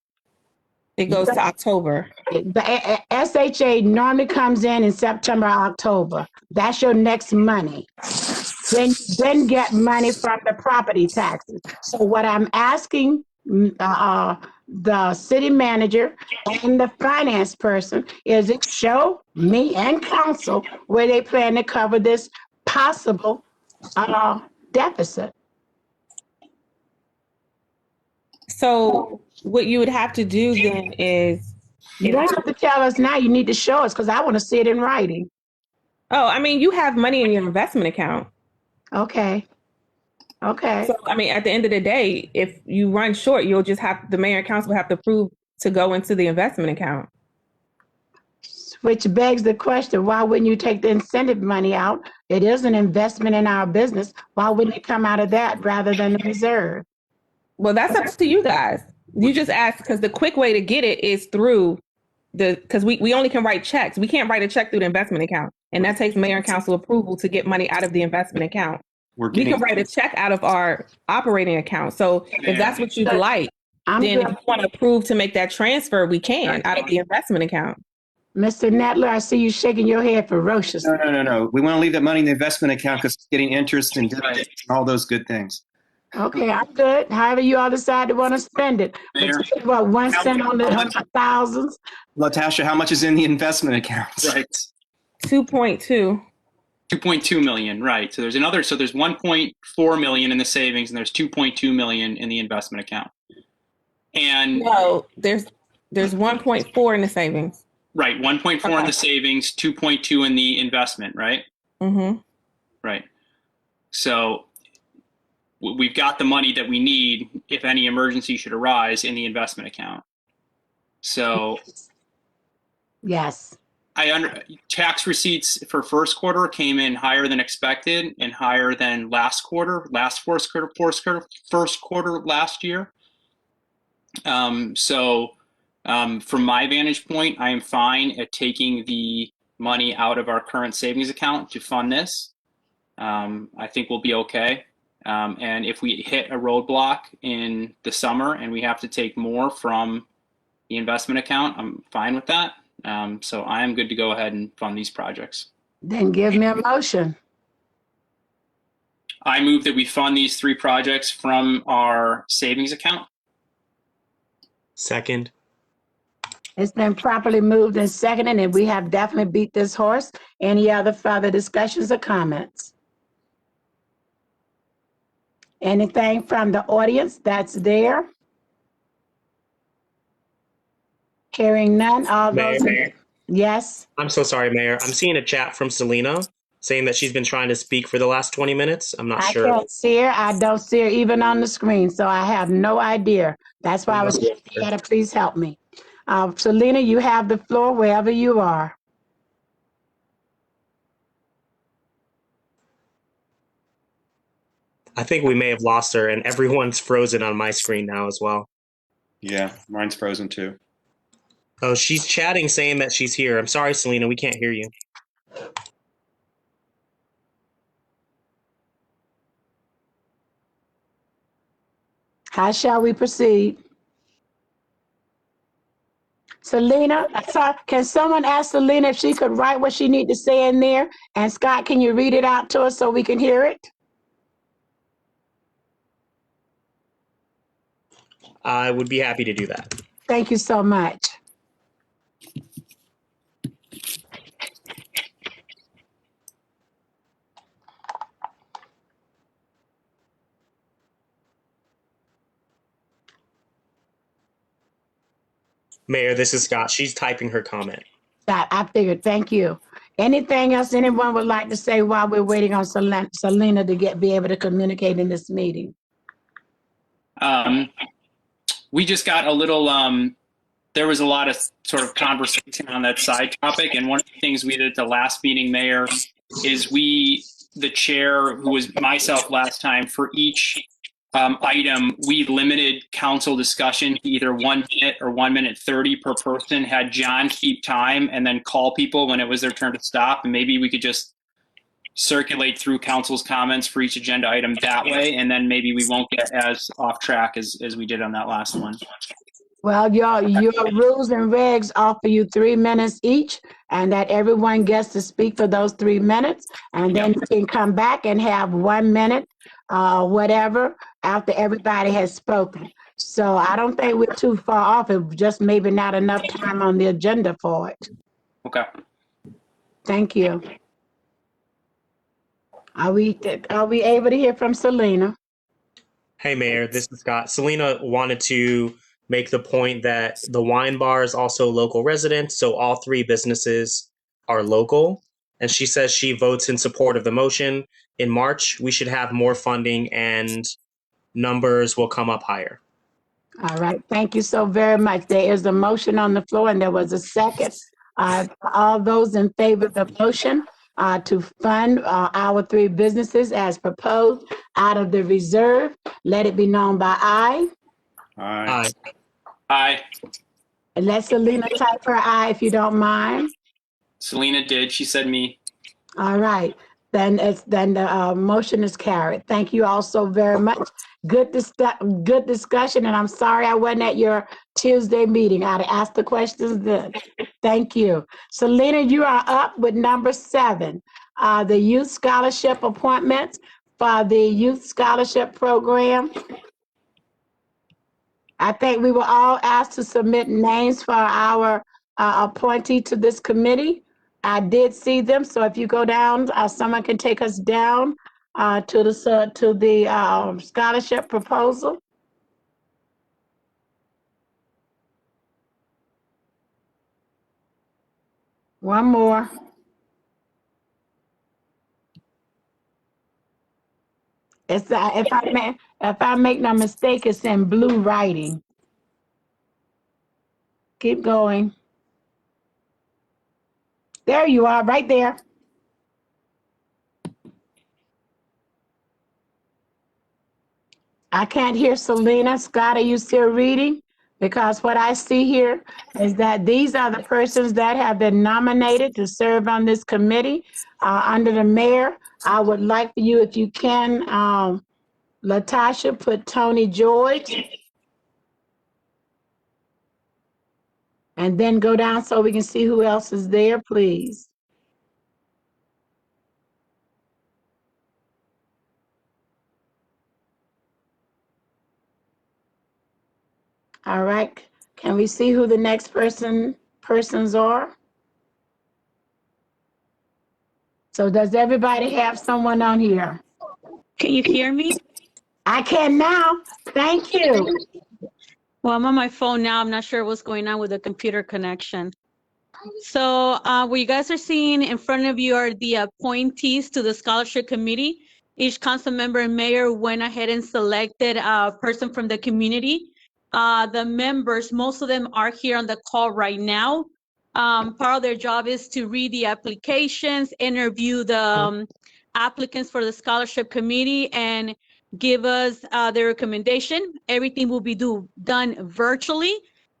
goes to October. The SHA normally comes in September or October. That's your next money. Then get money from the property taxes. So what I'm asking the city manager and the finance person is it show me and council where they plan to cover this possible deficit. So what you would have to do then is you don't have to tell us now. You need to show us because I want to see it in writing. Oh, I mean, you have money in your investment account. Okay. Okay. So, I mean, at the end of the day, if you run short, you'll just have the mayor and council will have to prove to go into the investment account. Which begs the question, why wouldn't you take the incentive money out? It is an investment in our business. Why wouldn't it come out of that rather than the reserve? Well, that's up to you guys. You just ask, because the quick way to get it is through because we only can write checks. We can't write a check through the investment account. And that takes mayor and council approval to get money out of the investment account. We can write a check out of our operating account. So if that's what you'd like, then if you want to approve to make that transfer, we can out of the investment account. Mr. Netler, I see you shaking your head ferociously. No. We want to leave that money in the investment account because it's getting interest and dividends and all those good things. Okay, I'm good. However you all decide to want to spend it. But Mayor. you think about 1 cent on the thousands. Latasha, how much is in the investment account? Right. 2.2. 2.2 million, right. So there's 1.4 million in the savings and there's 2.2 million in the investment account. And no, there's 1.4 in the savings. Right, 1.4 in the savings, 2.2 in the investment, right? Mm-hmm. Right. So we've got the money that we need if any emergency should arise in the investment account. So yes. Tax receipts for first quarter came in higher than expected and higher than first quarter last year. From my vantage point, I am fine at taking the money out of our current savings account to fund this. I think we'll be okay. And if we hit a roadblock in the summer and we have to take more from the investment account, I'm fine with that. So I am good to go ahead and fund these projects. Then give me a motion. I move that we fund these 3 projects from our savings account. Second. It's been properly moved and seconded, and we have definitely beat this horse. Any other further discussions or comments? Anything from the audience that's there? Hearing none, all those. Mayor. Yes. I'm so sorry, Mayor. I'm seeing a chat from Selena saying that she's been trying to speak for the last 20 minutes. I'm not sure. I can't see her. I don't see her even on the screen, so I have no idea. That's why I was asking, please help me. Selena, you have the floor wherever you are. I think we may have lost her, and everyone's frozen on my screen now as well. Yeah, mine's frozen too. Oh, she's chatting saying that she's here. I'm sorry, Selena, we can't hear you. How shall we proceed? Selena, can someone ask Selena if she could write what she needs to say in there? And Scott, can you read it out to us so we can hear it? I would be happy to do that. Thank you so much. Mayor, this is Scott. She's typing her comment. I figured. Thank you. Anything else anyone would like to say while we're waiting on Selena to be able to communicate in this meeting? We just got a little, there was a lot of sort of conversation on that side topic. And one of the things we did at the last meeting, Mayor, is the chair, who was myself last time, for each item, we limited council discussion to either 1 minute or 1 minute 30 per person, had John keep time and then call people when it was their turn to stop. And maybe we could just circulate through council's comments for each agenda item that way. And then maybe we won't get as off track as we did on that last one. Well, your rules and regs offer you 3 minutes each, and that everyone gets to speak for those 3 minutes. And then you can come back and have 1 minute, whatever, after everybody has spoken. So I don't think we're too far off. It's just maybe not enough time on the agenda for it. Okay. Thank you. Are we able to hear from Selena? Hey, Mayor, this is Scott. Selena wanted to make the point that the wine bar is also local residents, so all 3 businesses are local. and she says she votes in support of the motion. In March, we should have more funding and numbers will come up higher. All right, thank you so very much. There is a motion on the floor and there was a second. All those in favor of the motion to fund our three businesses as proposed out of the reserve, let it be known by aye. Aye. Aye. And let Selena type her aye if you don't mind. Selena did. She said me. All right, then the motion is carried. Thank you all so very much. Good discussion, and I'm sorry I wasn't at your Tuesday meeting. I'd asked the questions then. Thank you. Selena, you are up with number 7, the youth scholarship appointments for the youth scholarship program. I think we were all asked to submit names for our appointee to this committee. I did see them, so if you go down, someone can take us down to the scholarship proposal. One more. It's if I make no mistake, it's in blue writing. Keep going. There you are, right there. I can't hear Selena. Scott, are you still reading? Because what I see here is that these are the persons that have been nominated to serve on this committee under the mayor. I would like for you, if you can, Latasha, put Tony George. And then go down so we can see who else is there, please. All right, can we see who the next persons are? So does everybody have someone on here? Can you hear me? I can now, thank you. Well, I'm on my phone now. I'm not sure what's going on with the computer connection. So what you guys are seeing in front of you are the appointees to the scholarship committee. Each council member and mayor went ahead and selected a person from the community. The members, most of them are here on the call right now. Part of their job is to read the applications, interview the applicants for the scholarship committee, and give us their recommendation. Everything will be done virtually.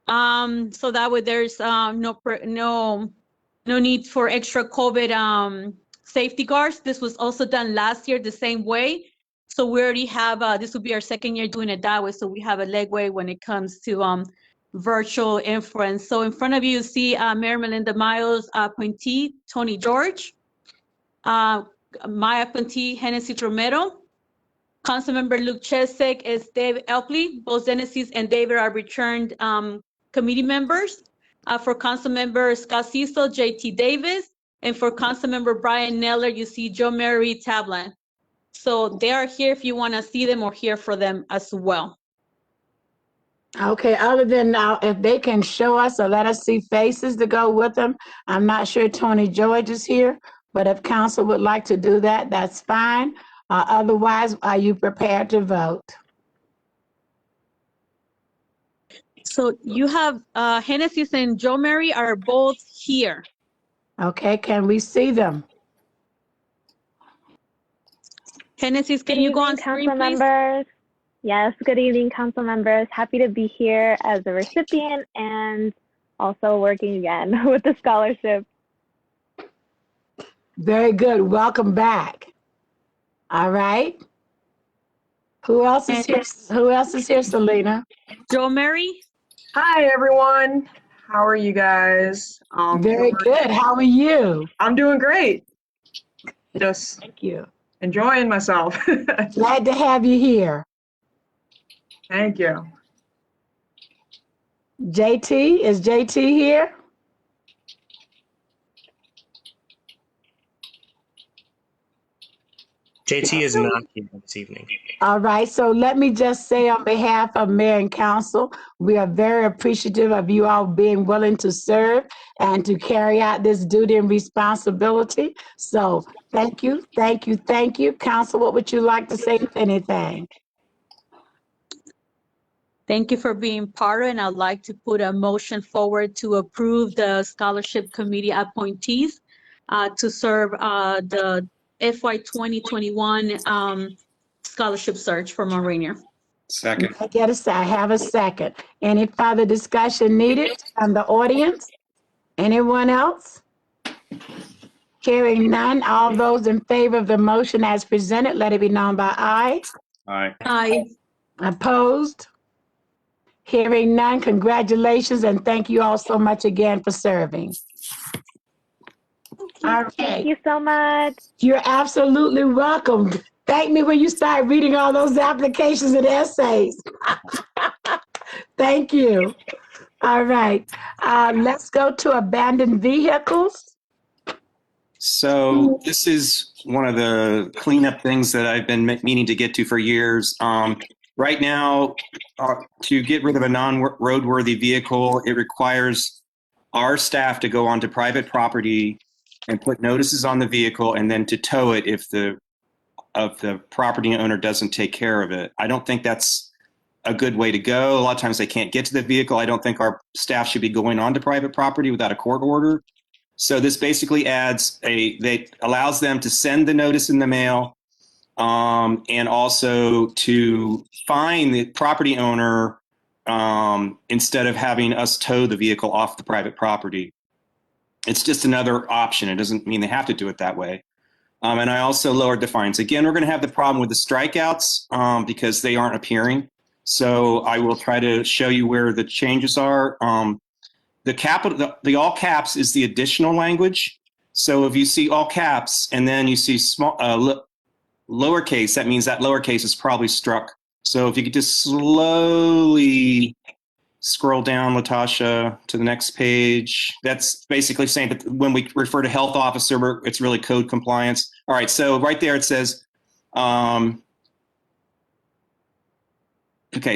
So that way there's no need for extra COVID safety guards. This was also done last year the same way. So we already have, this will be our second year doing it that way. So we have a legway when it comes to virtual inference. So in front of you see Mayor Melinda Miles' appointee, Tony George, my appointee, Hennessy Romero. Councilmember Luke Chesek is Dave Elpley. Both Dennis and David are returned committee members. For Councilmember Scott Cecil, JT Davis, and for Councilmember Brian Neller, you see Joe Mary Tablan. So they are here if you want to see them or hear from them as well. Okay, other than now, if they can show us or let us see faces to go with them. I'm not sure Tony George is here, but if council would like to do that, that's fine. Otherwise, are you prepared to vote? So you have Hennessy and Joe Mary are both here. Okay, can we see them? Hennessy, can you go on screen, council please? members? Yes, good evening, council members. Happy to be here as a recipient and also working again with the scholarship. Very good, welcome back. All right. Who else is here? Who else is here, Selena? Joe Mary. Hi, everyone. How are you guys? Very good. How are you? I'm doing great. Just Thank you. Enjoying myself. Glad to have you here. Thank you. JT, is JT here? JT is not here this evening. All right, so let me just say on behalf of Mayor and Council, we are very appreciative of you all being willing to serve and to carry out this duty and responsibility. So thank you, thank you, thank you. Council, what would you like to say, if anything? Thank you for being part of it, and I'd like to put a motion forward to approve the scholarship committee appointees to serve the FY 2021 scholarship search for Rainier. Second. I have a second. Any further discussion needed from the audience? Anyone else? Hearing none, all those in favor of the motion as presented, let it be known by aye. Aye. Aye. Opposed? Hearing none, congratulations and thank you all so much again for serving. All right. Thank you so much. You're absolutely welcome. Thank me when you start reading all those applications and essays. Thank you. All right. Let's go to abandoned vehicles. So this is one of the cleanup things that I've been meaning to get to for years. Right now, to get rid of a non-roadworthy vehicle, it requires our staff to go onto private property and put notices on the vehicle and then to tow it if the property owner doesn't take care of it. I don't think that's a good way to go. A lot of times they can't get to the vehicle. I don't think our staff should be going onto private property without a court order. So this basically allows them to send the notice in the mail, and also to fine the property owner instead of having us tow the vehicle off the private property. It's just another option. It doesn't mean they have to do it that way. And I also lowered the fines. Again, we're going to have the problem with the strikeouts because they aren't appearing. So I will try to show you where the changes are. The all caps is the additional language. So if you see all caps and then you see small lowercase, that means that lowercase is probably struck. So if you could just slowly scroll down, Latasha, to the next page. That's basically saying that when we refer to health officer, it's really code compliance. All right, so right there it says, okay,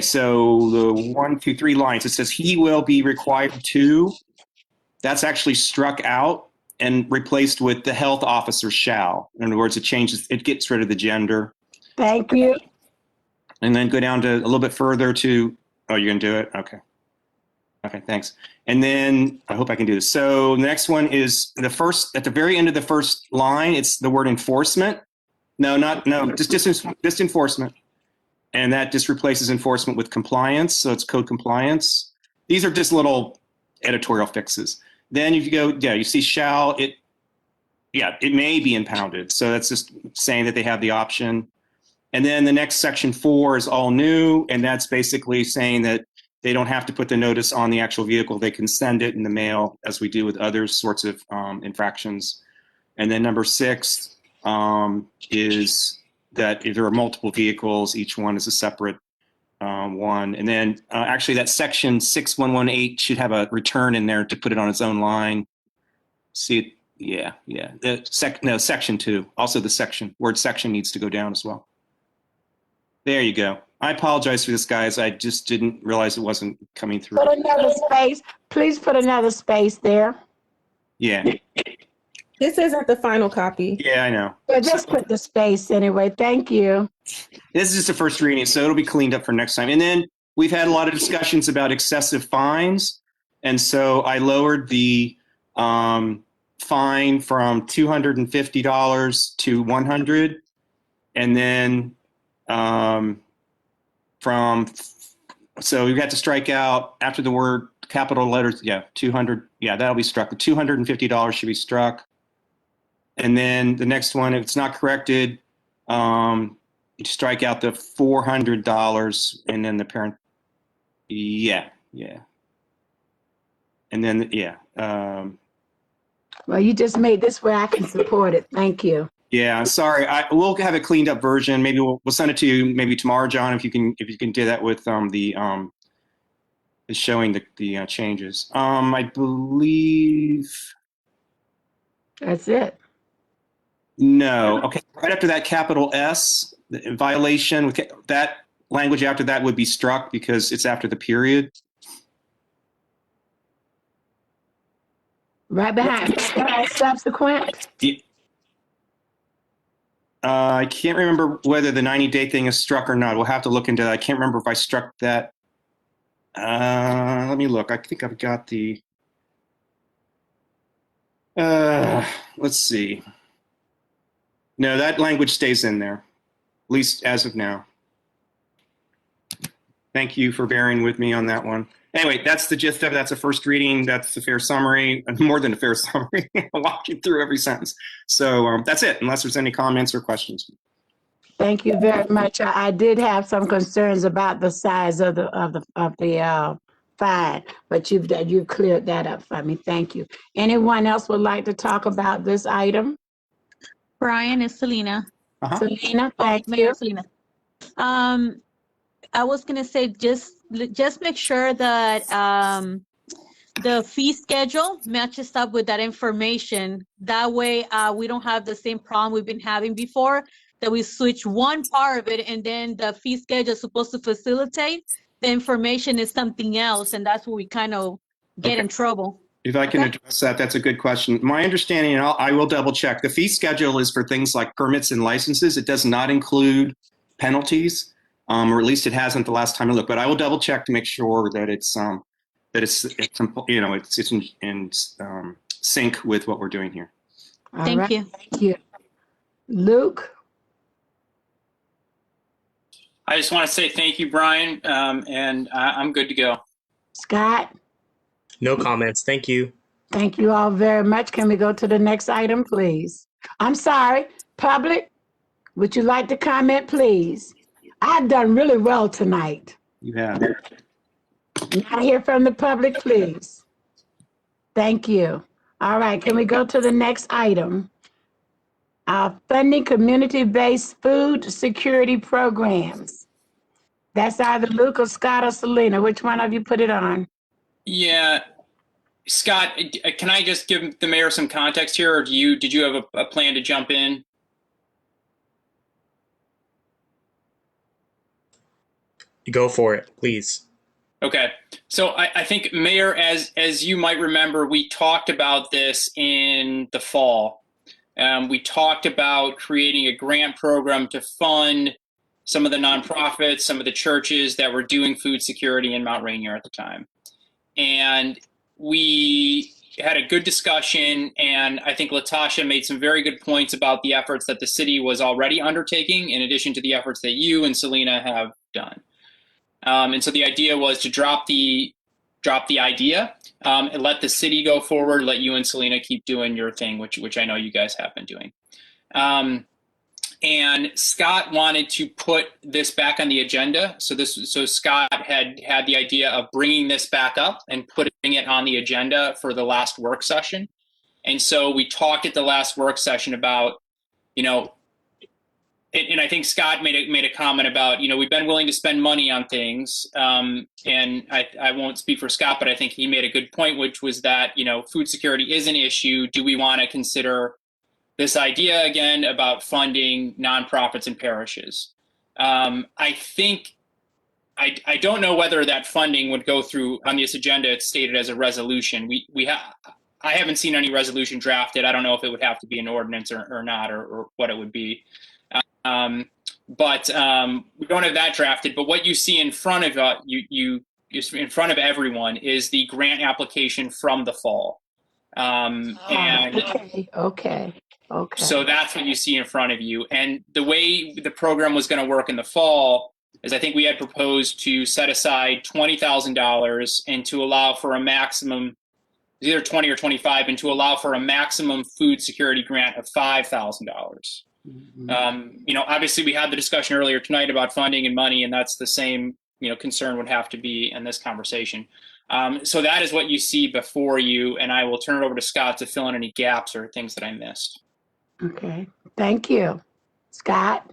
so the 1, 2, 3 lines, it says he will be required to. That's actually struck out and replaced with the health officer shall. In other words, it gets rid of the gender. Thank you. And then go down to a little bit further to, oh, you're gonna do it? Okay. Okay, thanks. And then I hope I can do this. So the next one is at the very end of the first line, it's the word enforcement. Just enforcement. And that just replaces enforcement with compliance. So it's code compliance. These are just little editorial fixes. Then if you go, you see shall, it may be impounded. So that's just saying that they have the option. And then the next section 4 is all new. And that's basically saying that they don't have to put the notice on the actual vehicle. They can send it in the mail as we do with other sorts of infractions. And then number 6 is that if there are multiple vehicles, each one is a separate one. And then actually that section 6118 should have a return in there to put it on its own line. See it? Yeah. Section 2. Also the word section needs to go down as well. There you go. I apologize for this, guys. I just didn't realize it wasn't coming through. Put another space. Please put another space there. Yeah. This isn't the final copy. Yeah, I know. But just put the space anyway. Thank you. This is just the first reading, so it'll be cleaned up for next time. And then we've had a lot of discussions about excessive fines. And so I lowered the fine from $250 to $100. And then so you got to strike out after the word capital letters. Yeah, 200. Yeah, that'll be struck. The $250 should be struck. And then the next one, if it's not corrected, you strike out the $400 and then the parent. Yeah. And then, Well, you just made this where I can support it. Thank you. Yeah, sorry. We'll have a cleaned up version. Maybe we'll send it to you maybe tomorrow, John, if you can do that with showing the changes. I believe that's it. No. Okay. Right after that, capital S, the violation, that language after that would be struck because it's after the period. Right behind subsequent. I can't remember whether the 90-day thing is struck or not. We'll have to look into that. I can't remember if I struck that. Let me look. I think I've got the. Let's see. No, that language stays in there, at least as of now. Thank you for bearing with me on that one. Anyway, that's the gist of it. That's a first reading. That's the fair summary. More than a fair summary. I'll walk you through every sentence. So that's it, unless there's any comments or questions. Thank you very much. I did have some concerns about the size of the fine, but you've cleared that up for me. Thank you. Anyone else would like to talk about this item? Brian is Selena. Selena, thank Mayor you. Selena. I was gonna say just make sure that the fee schedule matches up with that information. That way, we don't have the same problem we've been having before, that we switch one part of it and then the fee schedule is supposed to facilitate. The information is something else, and that's where we kind of get in trouble. If I can address that, that's a good question. My understanding, and I will double check, the fee schedule is for things like permits and licenses. It does not include penalties, or at least it hasn't the last time I looked. But I will double check to make sure that it's in sync with what we're doing here. Thank you. Thank you. Luke? I just want to say thank you, Brian, and I'm good to go. Scott? No comments. Thank you. Thank you all very much. Can we go to the next item, please? I'm sorry, public, would you like to comment, please? I've done really well tonight. You have. Not hear from the public, please. Thank you. All right, can we go to the next item? Funding community-based food security programs. That's either Luke or Scott or Selena. Which one of you put it on? Yeah, Scott, can I just give the mayor some context here, or did you have a plan to jump in? Go for it, please. Okay, so I think, Mayor, as you might remember, we talked about this in the fall. We talked about creating a grant program to fund some of the nonprofits, some of the churches that were doing food security in Mount Rainier at the time. And we had a good discussion, and I think Latasha made some very good points about the efforts that the city was already undertaking, in addition to the efforts that you and Selena have done. And so the idea was to drop the idea and let the city go forward, let you and Selena keep doing your thing, which I know you guys have been doing. And Scott wanted to put this back on the agenda. So Scott had the idea of bringing this back up and putting it on the agenda for the last work session. And so we talked at the last work session about, and I think Scott made a comment about, we've been willing to spend money on things. And I won't speak for Scott, but I think he made a good point, which was that, food security is an issue. Do we want to consider this idea again about funding nonprofits and parishes? I think, I don't know whether that funding would go through on this agenda. It's stated as a resolution. I haven't seen any resolution drafted. I don't know if it would have to be an ordinance or not, or what it would be. But we don't have that drafted. But what you see in front of in front of everyone is the grant application from the fall. Okay. So that's what you see in front of you. And the way the program was going to work in the fall is, I think we had proposed to set aside $20,000 and to allow for a maximum, either 20 or 25, and to allow for a maximum food security grant of $5,000. Obviously we had the discussion earlier tonight about funding and money, and that's the same, concern would have to be in this conversation. So that is what you see before you, and I will turn it over to Scott to fill in any gaps or things that I missed. Okay, thank you. Scott?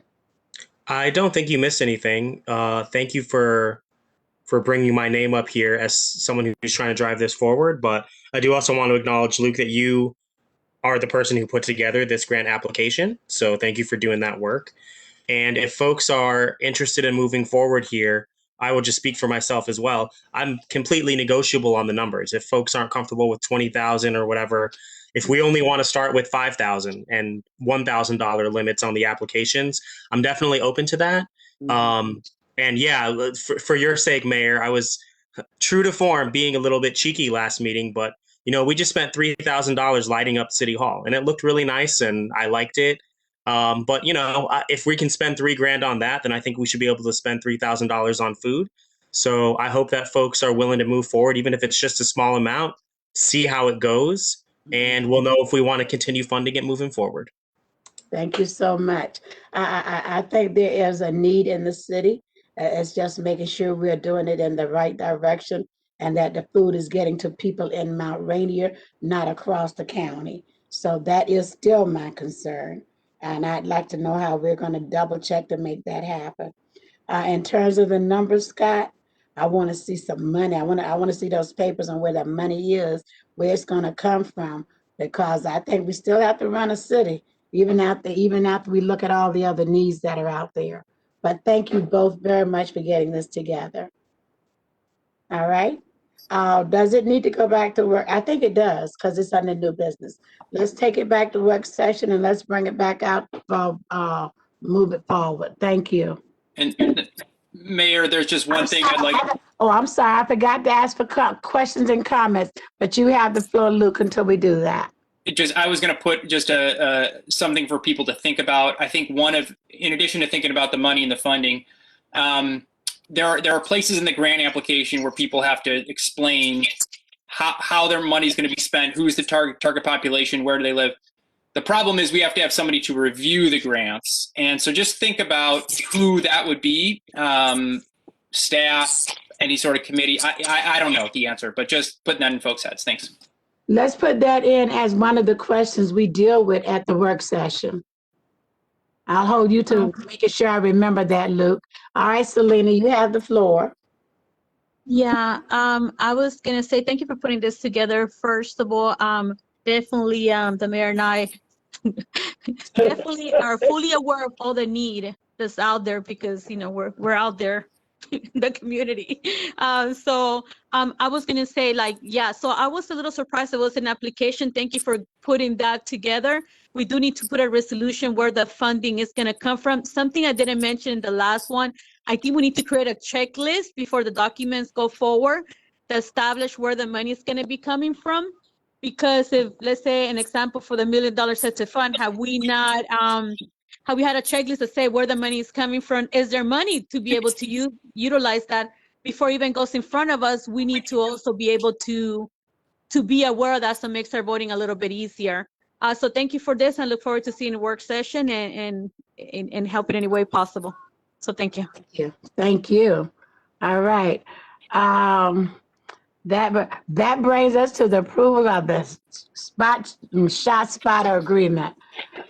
I don't think you missed anything. Thank you for bringing my name up here as someone who's trying to drive this forward. But I do also want to acknowledge, Luke, that you are the person who put together this grant application. So thank you for doing that work. And if folks are interested in moving forward here, I will just speak for myself as well. I'm completely negotiable on the numbers. If folks aren't comfortable with 20,000 or whatever, if we only want to start with 5,000 and $1,000 limits on the applications, I'm definitely open to that. And yeah, for your sake, Mayor, I was true to form being a little bit cheeky last meeting, but we just spent $3,000 lighting up City Hall, and it looked really nice, and I liked it. But if we can spend $3,000 on that, then I think we should be able to spend $3,000 on food. So I hope that folks are willing to move forward, even if it's just a small amount. See how it goes, and we'll know if we want to continue funding it moving forward. Thank you so much. I think there is a need in the city. It's just making sure we're doing it in the right direction and that the food is getting to people in Mount Rainier, not across the county. So that is still my concern. And I'd like to know how we're going to double check to make that happen. In terms of the numbers, Scott, I want to see some money. I want to see those papers on where the money is, where it's going to come from, because I think we still have to run a city, even after we look at all the other needs that are out there. But thank you both very much for getting this together. All right. Does it need to go back to work? I think it does, because it's under new business. Let's take it back to work session and let's bring it back out for move it forward. Thank you. And Mayor, there's just one thing I'd like. Oh, I'm sorry. I forgot to ask for questions and comments, but you have the floor, Luke, until we do that. I was going to put just something for people to think about. I think in addition to thinking about the money and the funding, there are places in the grant application where people have to explain how their money is going to be spent, who's the target population, where do they live. The problem is we have to have somebody to review the grants. And so just think about who that would be, staff, any sort of committee. I don't know the answer, but just putting that in folks' heads. Thanks. Let's put that in as one of the questions we deal with at the work session. I'll hold you to making sure I remember that, Luke. All right, Selena, you have the floor. Yeah, I was going to say thank you for putting this together. First of all, definitely the mayor and I definitely are fully aware of all the need that's out there, because we're out there in the community. So I was going to say, so I was a little surprised it was an application. Thank you for putting that together. We do need to put a resolution where the funding is going to come from. Something I didn't mention in the last one, I think we need to create a checklist before the documents go forward to establish where the money is going to be coming from. Because if, let's say, an example for the $1 million set to fund, have we had a checklist to say where the money is coming from? Is there money to be able to utilize that before it even goes in front of us? We need to also be able to be aware of that, so it makes our voting a little bit easier. So thank you for this. I look forward to seeing the work session and help in any way possible. So thank you. Thank you. All right. That brings us to the approval of the shot spotter agreement.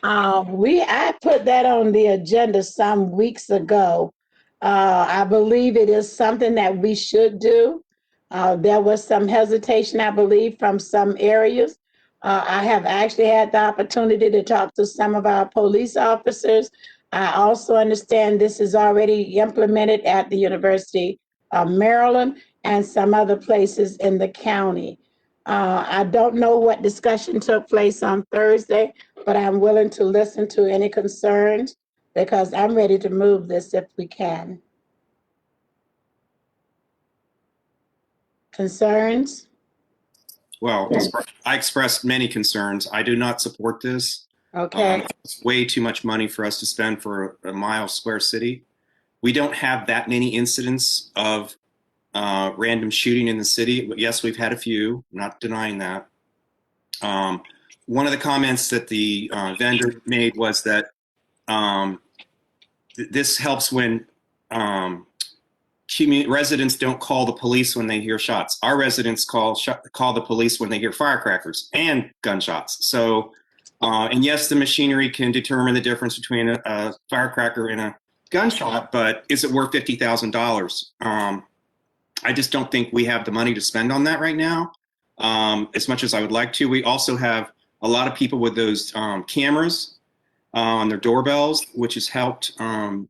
I put that on the agenda some weeks ago. I believe it is something that we should do. There was some hesitation, I believe, from some areas. I have actually had the opportunity to talk to some of our police officers. I also understand this is already implemented at the University of Maryland and some other places in the county. I don't know what discussion took place on Thursday, but I'm willing to listen to any concerns because I'm ready to move this if we can. Concerns? Well, I expressed many concerns. I do not support this. Okay. It's way too much money for us to spend for a mile square city. We don't have that many incidents of random shooting in the city. Yes, we've had a few, not denying that. One of the comments that the vendor made was that this helps when residents don't call the police when they hear shots. Our residents call the police when they hear firecrackers and gunshots. So, and yes, the machinery can determine the difference between a firecracker and a gunshot, but is it worth $50,000? I just don't think we have the money to spend on that right now, as much as I would like to. We also have a lot of people with those cameras on their doorbells, which has helped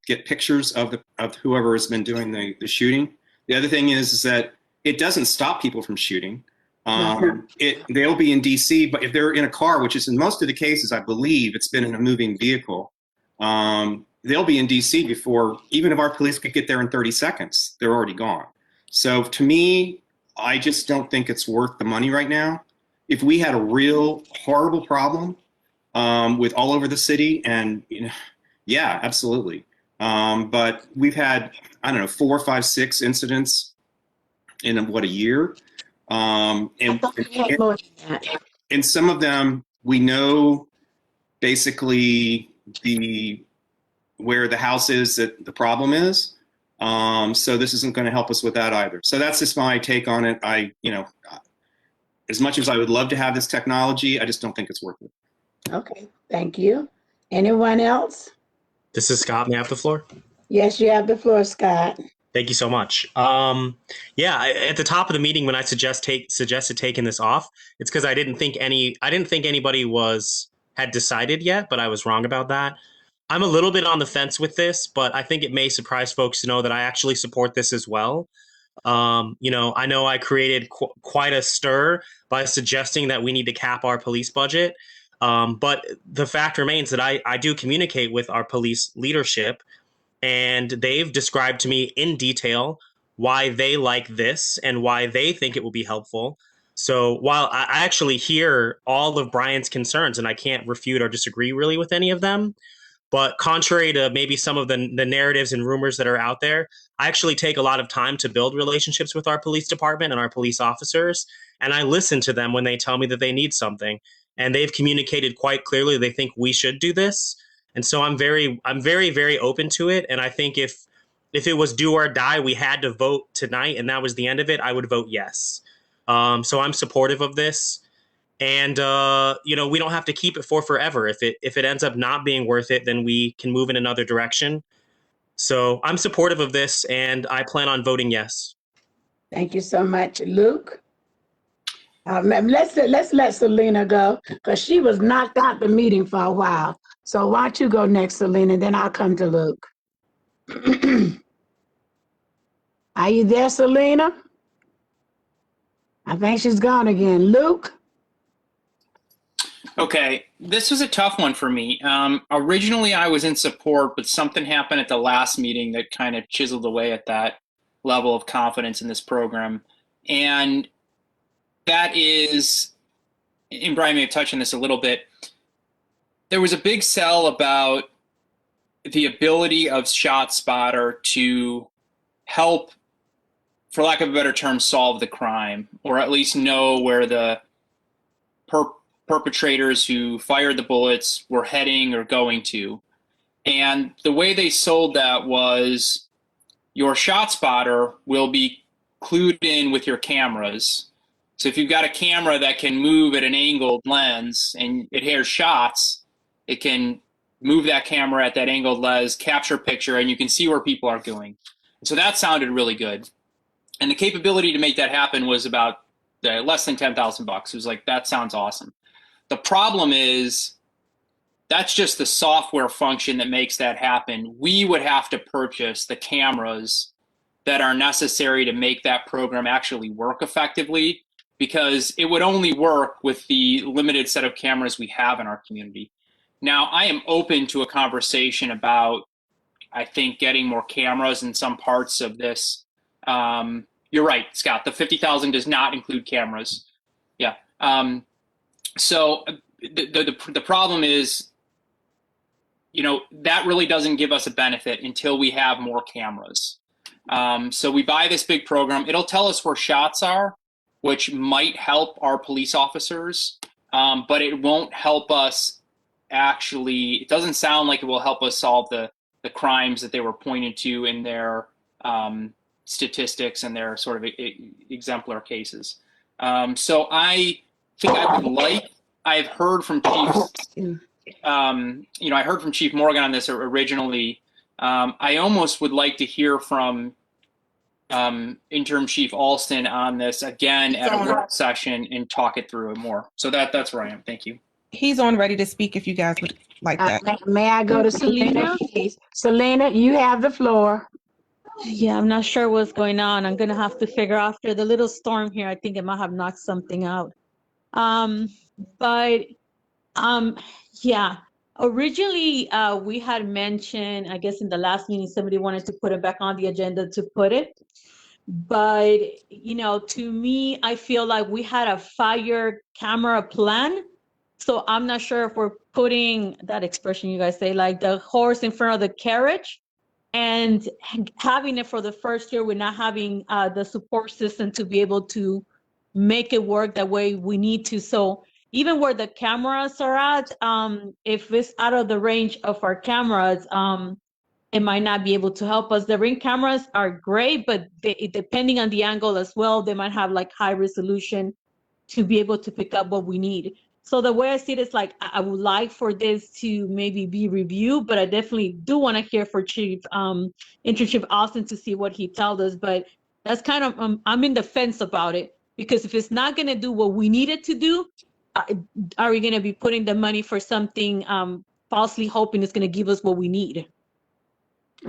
get pictures of whoever has been doing the shooting. The other thing is that it doesn't stop people from shooting. They'll be in DC, but if they're in a car, which is in most of the cases, I believe it's been in a moving vehicle, they'll be in DC before, even if our police could get there in 30 seconds, they're already gone. So to me, I just don't think it's worth the money right now. If we had a real horrible problem with all over the city, and yeah, absolutely. But we've had, I don't know, 4, 5, 6 incidents in a year. And some of them we know basically where the house is that the problem is. So this isn't going to help us with that either. So that's just my take on it. As much as I would love to have this technology, I just don't think it's worth it. Okay, thank you. Anyone else? This is Scott. May I have the floor? Yes, you have the floor, Scott. Thank you so much. At the top of the meeting, when I suggested taking this off, it's because I didn't think anybody had decided yet, but I was wrong about that. I'm a little bit on the fence with this, but I think it may surprise folks to know that I actually support this as well. I know I created quite a stir by suggesting that we need to cap our police budget. But the fact remains that I do communicate with our police leadership, and they've described to me in detail why they like this and why they think it will be helpful. So while I actually hear all of Brian's concerns, and I can't refute or disagree really with any of them, but contrary to maybe some of the narratives and rumors that are out there, I actually take a lot of time to build relationships with our police department and our police officers. And I listen to them when they tell me that they need something. And they've communicated quite clearly they think we should do this. And so I'm very, very open to it. And I think if it was do or die, we had to vote tonight and that was the end of it, I would vote yes. So I'm supportive of this. And, we don't have to keep it for forever. If it ends up not being worth it, then we can move in another direction. So I'm supportive of this, and I plan on voting yes. Thank you so much, Luke. Let's let Selena go, because she was knocked out the meeting for a while. So why don't you go next, Selena, then I'll come to Luke. Are you there, Selena? I think she's gone again. Luke? Okay, this was a tough one for me. Originally, I was in support, but something happened at the last meeting that kind of chiseled away at that level of confidence in this program. And that is, and Brian may have touched on this a little bit, there was a big sell about the ability of ShotSpotter to help, for lack of a better term, solve the crime, or at least know where the perpetrators who fired the bullets were heading or going to. And the way they sold that was your ShotSpotter will be clued in with your cameras. So if you've got a camera that can move at an angled lens and it hears shots, it can move that camera at that angled lens, capture a picture, and you can see where people are going. So that sounded really good. And the capability to make that happen was about less than $10,000. It was like, that sounds awesome. The problem is that's just the software function that makes that happen. We would have to purchase the cameras that are necessary to make that program actually work effectively, because it would only work with the limited set of cameras we have in our community. Now, I am open to a conversation about, I think, getting more cameras in some parts of this. You're right, Scott, the 50,000 does not include cameras. Yeah. So the problem is, that really doesn't give us a benefit until we have more cameras. So we buy this big program. It'll tell us where shots are, which might help our police officers, but it won't help us actually. It doesn't sound like it will help us solve the crimes that they were pointing to in their statistics and their sort of exemplar cases. So I think I would like. I've heard from Chief. I heard from Chief Morgan on this originally. I almost would like to hear from Interim Chief Alston on this again at a work session and talk it through more. So that's where I am. Thank you. He's on ready to speak if you guys would like that. May I go to Selena, please? Selena, you have the floor. Yeah, I'm not sure what's going on. I'm gonna have to figure after the little storm here. I think it might have knocked something out. But yeah. Originally, we had mentioned, I guess in the last meeting, somebody wanted to put it back on the agenda to put it. But, you know, to me, I feel like we had a fire camera plan. So I'm not sure if we're putting that expression you guys say, like the horse in front of the carriage, and having it for the first year, we're not having the support system to be able to make it work the way we need to. So even where the cameras are at, if it's out of the range of our cameras, it might not be able to help us. The Ring cameras are great, but depending on the angle as well, they might have like high resolution to be able to pick up what we need. So the way I see it is like, I would like for this to maybe be reviewed, but I definitely do want to hear for Interim Chief Austin to see what he tells us. But that's kind of, I'm in the fence about it, because if it's not going to do what we need it to do, are we going to be putting the money for something falsely hoping it's going to give us what we need?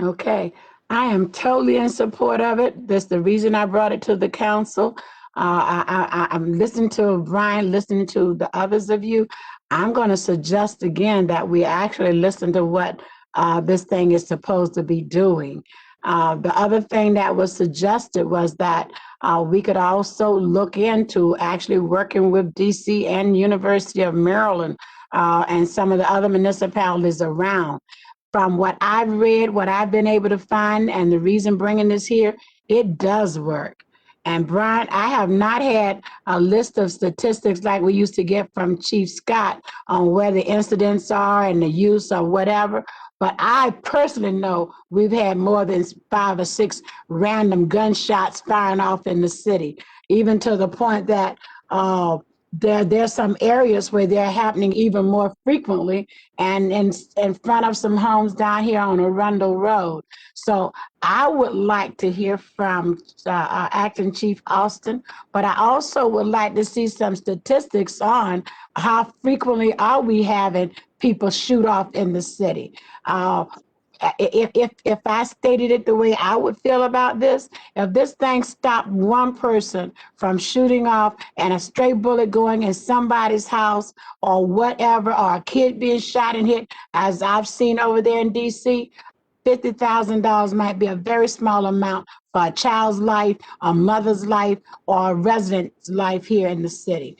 Okay, I am totally in support of it. That's the reason I brought it to the council. I'm listening to Brian, listening to the others of you. I'm going to suggest again that we actually listen to what this thing is supposed to be doing. The other thing that was suggested was that we could also look into actually working with DC and University of Maryland and some of the other municipalities around. From what I've read, what I've been able to find, and the reason bringing this here, it does work. And Brian, I have not had a list of statistics like we used to get from Chief Scott on where the incidents are and the use or whatever. But I personally know we've had more than 5 or 6 random gunshots firing off in the city, even to the point that there's some areas where they're happening even more frequently, and in front of some homes down here on Arundel Road. So I would like to hear from Acting Chief Austin, but I also would like to see some statistics on how frequently are we having people shoot off in the city. If I stated it the way I would feel about this, if this thing stopped one person from shooting off and a stray bullet going in somebody's house or whatever, or a kid being shot and hit, as I've seen over there in DC, $50,000 might be a very small amount for a child's life, a mother's life, or a resident's life here in the city.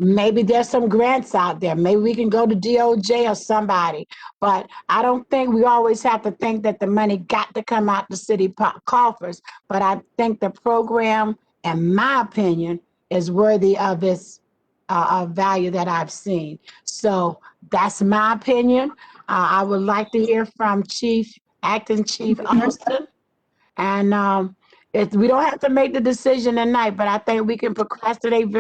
Maybe there's some grants out there. Maybe we can go to DOJ or somebody. But I don't think we always have to think that the money got to come out the city coffers. But I think the program, in my opinion, is worthy of its value that I've seen. So that's my opinion. I would like to hear from Acting Chief Austin. And we don't have to make the decision tonight, but I think we can procrastinate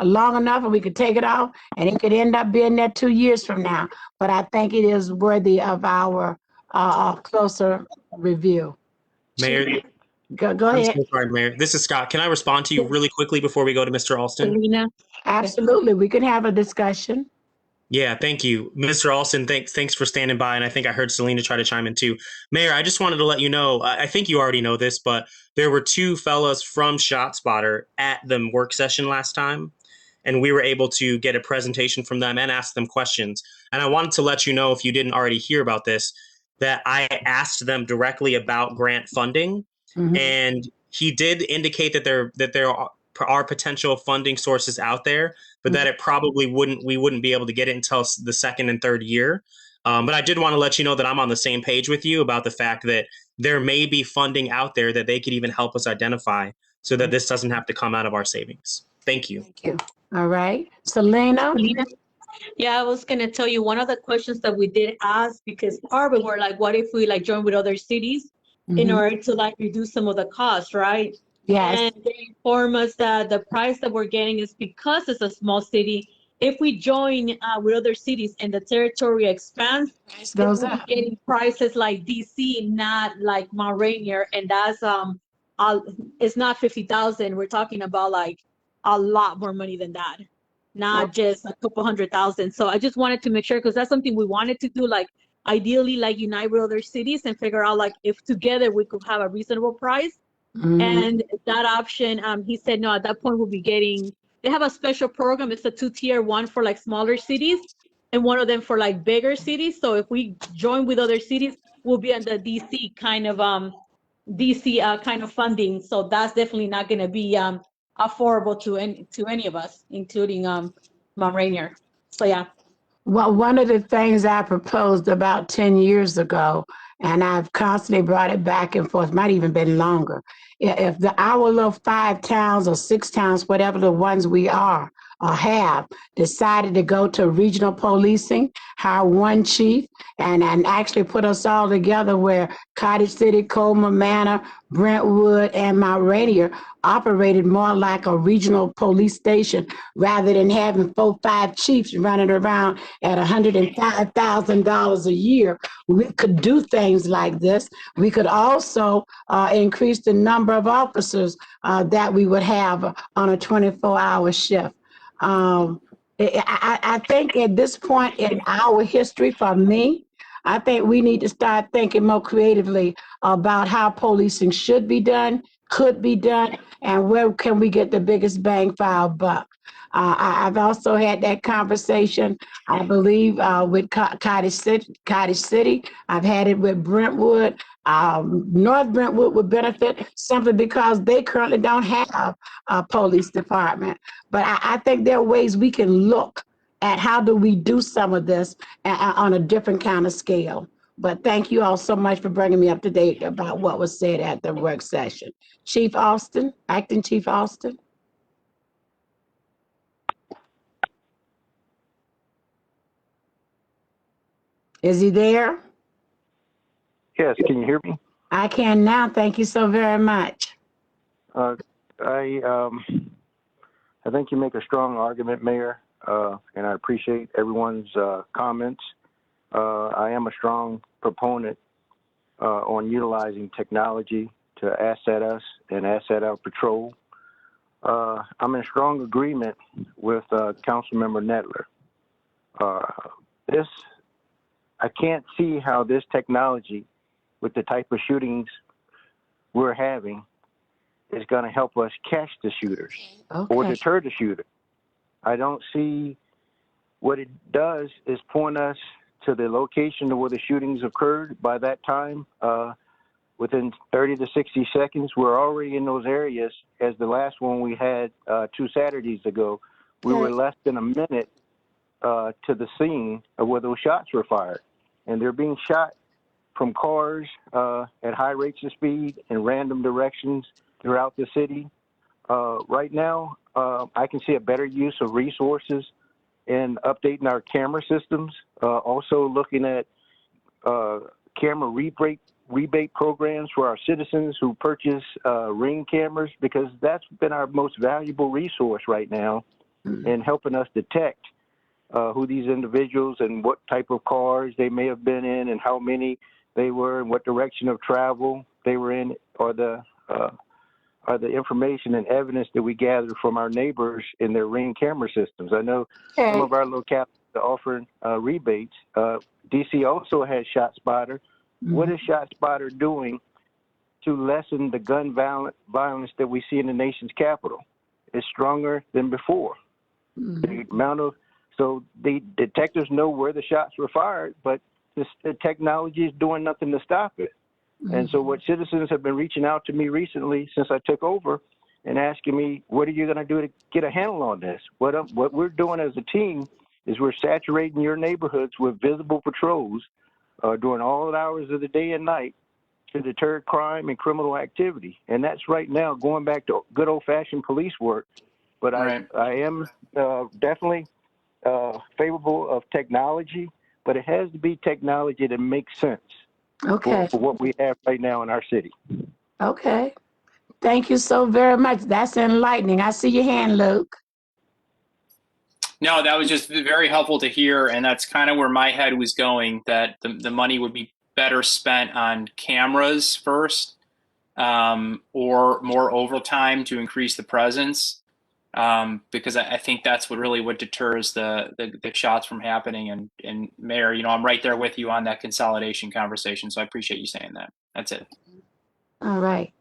long enough, and we could take it off, and it could end up being there 2 years from now. But I think it is worthy of our closer review. Mayor, go I'm ahead. so sorry, Mayor. This is Scott. Can I respond to you really quickly before we go to Mr. Alston? Selena? Absolutely, we can have a discussion. Yeah, thank you. Mr. Alston, thanks for standing by, and I think I heard Selena try to chime in too. Mayor, I just wanted to let you know, I think you already know this, but there were 2 fellows from ShotSpotter at the work session last time, and we were able to get a presentation from them and ask them questions. And I wanted to let you know, if you didn't already hear about this, that I asked them directly about grant funding, and he did indicate that there are potential funding sources out there, but that it probably we wouldn't be able to get it until the 2nd and 3rd year. But I did want to let you know that I'm on the same page with you about the fact that there may be funding out there that they could even help us identify, so that this doesn't have to come out of our savings. Thank you. Thank you. All right. Selena? Yeah, I was going to tell you one of the questions that we did ask, because part of it were like, what if we like join with other cities in order to like reduce some of the costs, right? Yes. And they inform us that the price that we're getting is because it's a small city. If we join with other cities and the territory expands, goes we're up. getting prices like DC, not like Mount Rainier, and that's it's not 50,000. We're talking about like a lot more money than that. not just a couple 100,000. So I just wanted to make sure, because that's something we wanted to do, like ideally like unite with other cities and figure out like if together we could have a reasonable price. And that option, he said no, at that point we'll be getting, they have a special program. It's a 2-tier, one for like smaller cities and one of them for like bigger cities. So if we join with other cities, we'll be on the DC kind of funding. So that's definitely not going to be affordable to any of us, including Mount Rainier. So yeah. Well, one of the things I proposed about 10 years ago, and I've constantly brought it back and forth, might even been longer. If our little 5 towns or 6 towns, whatever the ones we are or have, decided to go to regional policing, hire one chief, and actually put us all together where Cottage City, Coleman Manor, Brentwood, and Mount Rainier operated more like a regional police station rather than having 4, 5 chiefs running around at $105,000 a year. We could do things like this. We could also increase the number of officers that we would have on a 24-hour shift. I think at this point in our history, for me, I think we need to start thinking more creatively about how policing should be done, could be done, and where can we get the biggest bang for our buck. I've also had that conversation, I believe, with Cottage City. I've had it with Brentwood. North Brentwood would benefit simply because they currently don't have a police department. But I think there are ways we can look at how do we do some of this on a different kind of scale. But thank you all so much for bringing me up to date about what was said at the work session. Chief Austin, Acting Chief Austin. Is he there? Yes, can you hear me? I can now. Thank you so very much. I think you make a strong argument, Mayor, and I appreciate everyone's comments. I am a strong proponent on utilizing technology to asset us and asset our patrol. I'm in strong agreement with Councilmember Nettler. I can't see how this technology, with the type of shootings we're having, is going to help us catch the shooters or deter the shooter. I don't see what it does is point us to the location where the shootings occurred. By that time, within 30 to 60 seconds, we're already in those areas. As the last one we had 2 Saturdays ago, we were less than a minute to the scene of where those shots were fired. And they're being shot from cars at high rates of speed in random directions throughout the city. Right now, I can see a better use of resources in updating our camera systems, also looking at camera rebate programs for our citizens who purchase Ring cameras, because that's been our most valuable resource right now in helping us detect who these individuals and what type of cars they may have been in and how many they were and what direction of travel they were in, or the information and evidence that we gather from our neighbors in their Ring camera systems. I know some of our localities are offering rebates. DC also has ShotSpotter. What is ShotSpotter doing to lessen the gun violence that we see in the nation's capital? It's stronger than before. The amount of So the detectives know where the shots were fired, but the technology is doing nothing to stop it. And so what citizens have been reaching out to me recently since I took over and asking me, what are you going to do to get a handle on this? What we're doing as a team is we're saturating your neighborhoods with visible patrols during all hours of the day and night to deter crime and criminal activity. And that's right now going back to good old-fashioned police work. But I am definitely favorable of technology, but it has to be technology that makes sense for what we have right now in our city. Okay. Thank you so very much. That's enlightening. I see your hand, Luke. No, that was just very helpful to hear, and that's kind of where my head was going, that the money would be better spent on cameras first, or more overtime to increase the presence. because I think that's what deters the shots from happening. And Mayor, I'm right there with you on that consolidation conversation. So I appreciate you saying that. That's it. All right.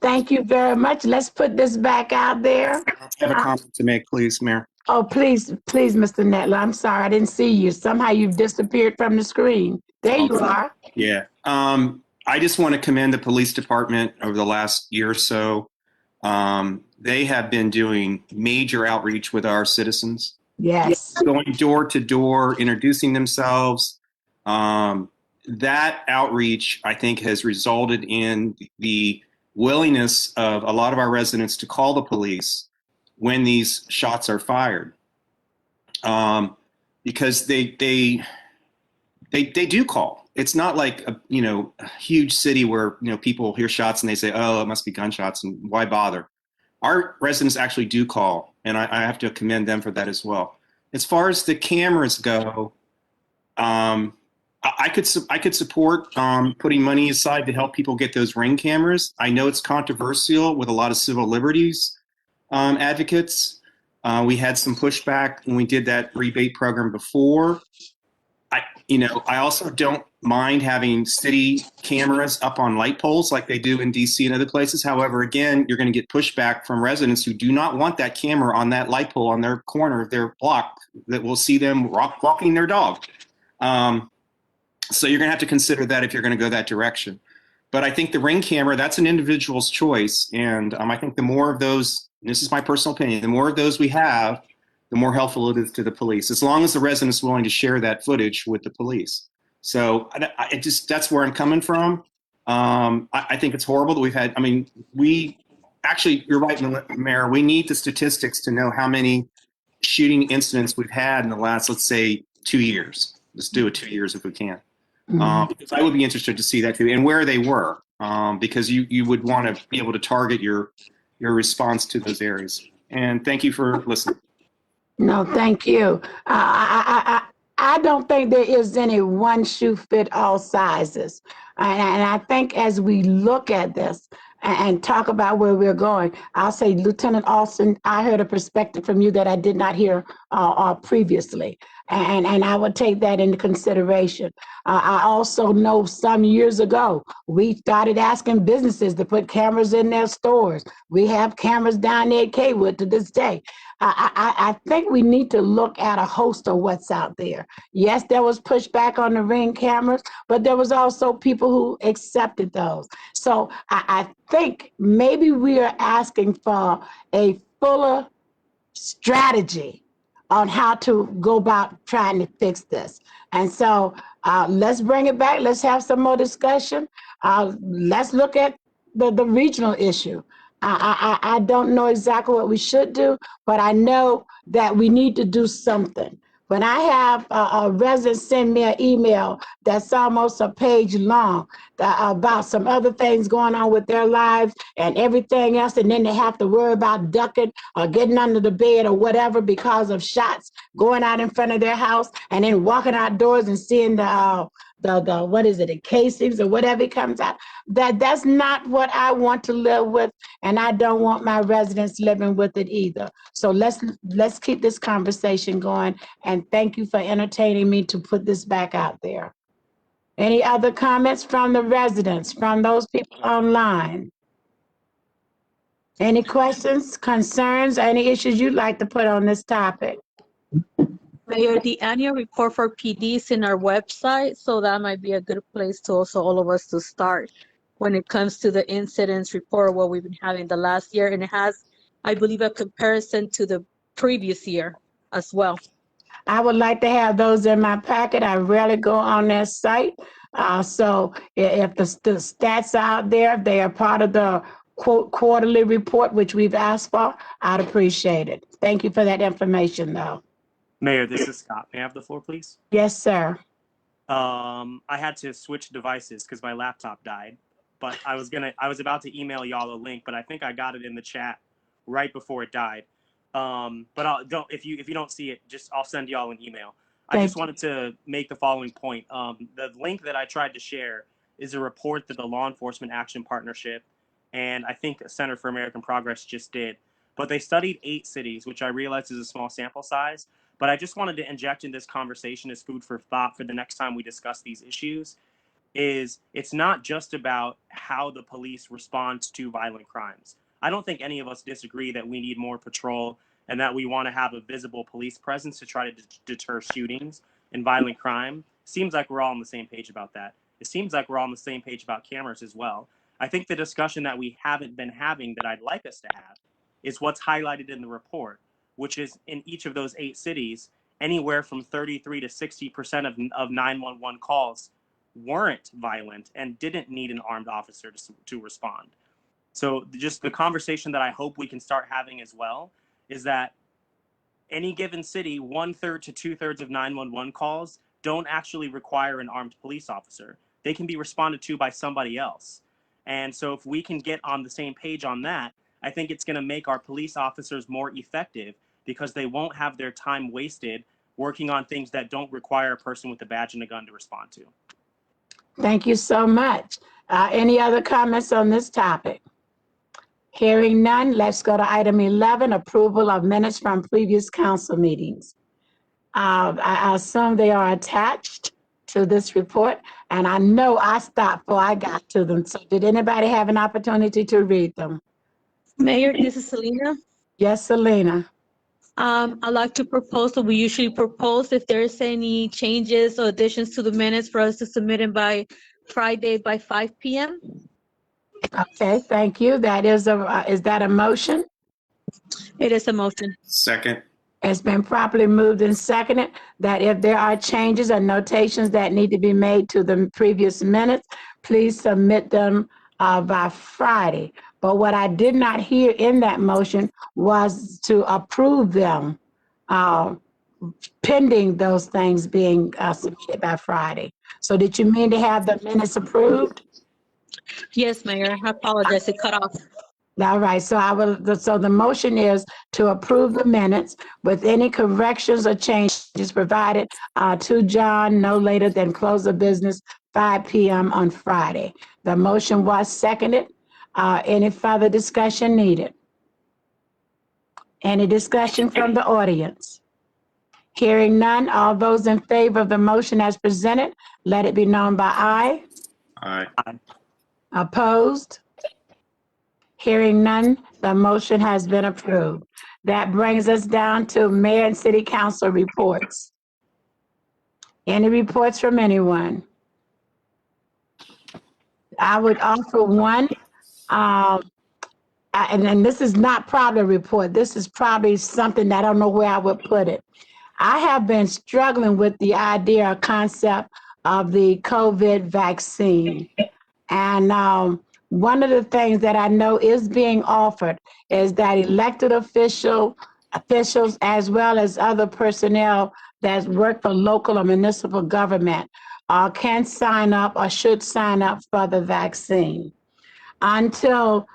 Thank you very much. Let's put this back out there. I have a comment to make, please, Mayor. Oh, please, Mr. Netler. I'm sorry, I didn't see you. Somehow you've disappeared from the screen. There you are. Yeah. I just want to commend the police department over the last year or so. They have been doing major outreach with our citizens. Yes. Going door to door, introducing themselves. That outreach, I think, has resulted in the willingness of a lot of our residents to call the police when these shots are fired, because they do call. It's not like a huge city where people hear shots and they say, oh, it must be gunshots, and why bother? Our residents actually do call, and I have to commend them for that as well. As far as the cameras go, I could support putting money aside to help people get those Ring cameras. I know it's controversial with a lot of civil liberties advocates. We had some pushback when we did that rebate program before. I also don't mind having city cameras up on light poles like they do in DC and other places. However, again, you're going to get pushback from residents who do not want that camera on that light pole on their corner of their block that will see them walking their dog. So you're going to have to consider that if you're going to go that direction. But I think the Ring camera, that's an individual's choice. And I think the more of those, this is my personal opinion, the more of those we have, the more helpful it is to the police, as long as the resident is willing to share that footage with the police. So that's where I'm coming from. I think it's horrible that we've had, you're right, Mayor, we need the statistics to know how many shooting incidents we've had in the last, let's say, 2 years. Let's do it 2 years if we can. Because I would be interested to see that too, and where they were, because you would want to be able to target your response to those areas. And thank you for listening. No, thank you. I don't think there is any one shoe fit all sizes. And I think as we look at this and talk about where we're going, I'll say, Lieutenant Alston, I heard a perspective from you that I did not hear previously. And I would take that into consideration. I also know some years ago, we started asking businesses to put cameras in their stores. We have cameras down there at Kaywood to this day. I think we need to look at a host of what's out there. Yes, there was pushback on the Ring cameras, but there was also people who accepted those. So I think maybe we are asking for a fuller strategy on how to go about trying to fix this. And so let's bring it back. Let's have some more discussion. Let's look at the regional issue. I don't know exactly what we should do, but I know that we need to do something. When I have a resident send me an email that's almost a page long about some other things going on with their lives and everything else, and then they have to worry about ducking or getting under the bed or whatever because of shots going out in front of their house, and then walking outdoors and seeing the casings or whatever comes out. That's not what I want to live with, and I don't want my residents living with it either. So let's keep this conversation going, and thank you for entertaining me to put this back out there. Any other comments from the residents, from those people online? Any questions, concerns, any issues you'd like to put on this topic? Mayor, the annual report for PD is in our website, so that might be a good place to also all of us to start when it comes to the incidents report, what we've been having the last year. And it has, I believe, a comparison to the previous year as well. I would like to have those in my packet. I rarely go on their site. So if the stats are out there, if they are part of the quote quarterly report, which we've asked for, I'd appreciate it. Thank you for that information, though. Mayor, this is Scott. May I have the floor, please? Yes, sir. I had to switch devices because my laptop died, but I was about to email y'all a link, but I think I got it in the chat right before it died. But if you don't see it, I'll send y'all an email. I just wanted to make the following point. The link that I tried to share is a report that the Law Enforcement Action Partnership and I think Center for American Progress just did. but they studied 8 cities, which I realize is a small sample size. But I just wanted to inject in this conversation as food for thought for the next time we discuss these issues. It's not just about how the police respond to violent crimes. I don't think any of us disagree that we need more patrol and that we want to have a visible police presence to try to deter shootings and violent crime. Seems like we're all on the same page about that. It seems like we're all on the same page about cameras as well. I think the discussion that we haven't been having that I'd like us to have is what's highlighted in the report, which is in each of those 8 cities, anywhere from 33 to 60% of 911 calls weren't violent and didn't need an armed officer to respond. So just the conversation that I hope we can start having as well is that any given city, 1/3 to 2/3 of 911 calls don't actually require an armed police officer. They can be responded to by somebody else. And so if we can get on the same page on that, I think it's going to make our police officers more effective because they won't have their time wasted working on things that don't require a person with a badge and a gun to respond to. Thank you so much. Any other comments on this topic? Hearing none, let's go to item 11, approval of minutes from previous council meetings. I assume they are attached to this report, and I know I stopped before I got to them. So did anybody have an opportunity to read them? Mayor, this is Selena. Yes, Selena. I'd like to propose that we usually propose if there's any changes or additions to the minutes for us to submit them by Friday by 5 p.m. Okay, thank you. That is that a motion? It is a motion. Second. It's been properly moved and seconded that if there are changes or notations that need to be made to the previous minutes, please submit them by Friday. But what I did not hear in that motion was to approve them pending those things being submitted by Friday. So did you mean to have the minutes approved? Yes, Mayor. I apologize. It cut off. All right, so so the motion is to approve the minutes with any corrections or changes provided to John no later than close of business 5 p.m. on Friday. The motion was seconded. Any further discussion needed? Any discussion from the audience? Hearing none, all those in favor of the motion as presented, let it be known by aye. Aye. Opposed? Hearing none, the motion has been approved. That brings us down to mayor and city council reports. Any reports from anyone? I would offer one, and this is not probably a report. This is probably something that I don't know where I would put it. I have been struggling with the idea or concept of the COVID vaccine. And one of the things that I know is being offered is that elected officials as well as other personnel that work for local or municipal government can sign up or should sign up for the vaccine. Until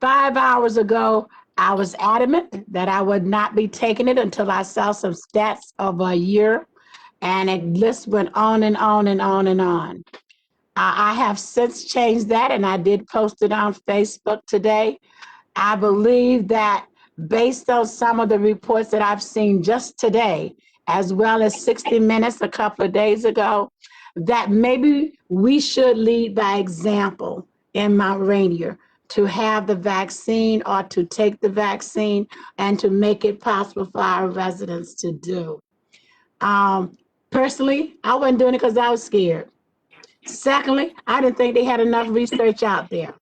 5 hours ago, I was adamant that I would not be taking it until I saw some stats of a year, and it list went on and on and on and on. I have since changed that, and I did post it on Facebook today. I believe that based on some of the reports that I've seen just today, as well as 60 Minutes a couple of days ago, that maybe we should lead by example in Mount Rainier to have the vaccine or to take the vaccine and to make it possible for our residents to do. Personally, I wasn't doing it because I was scared. Secondly, I didn't think they had enough research out there.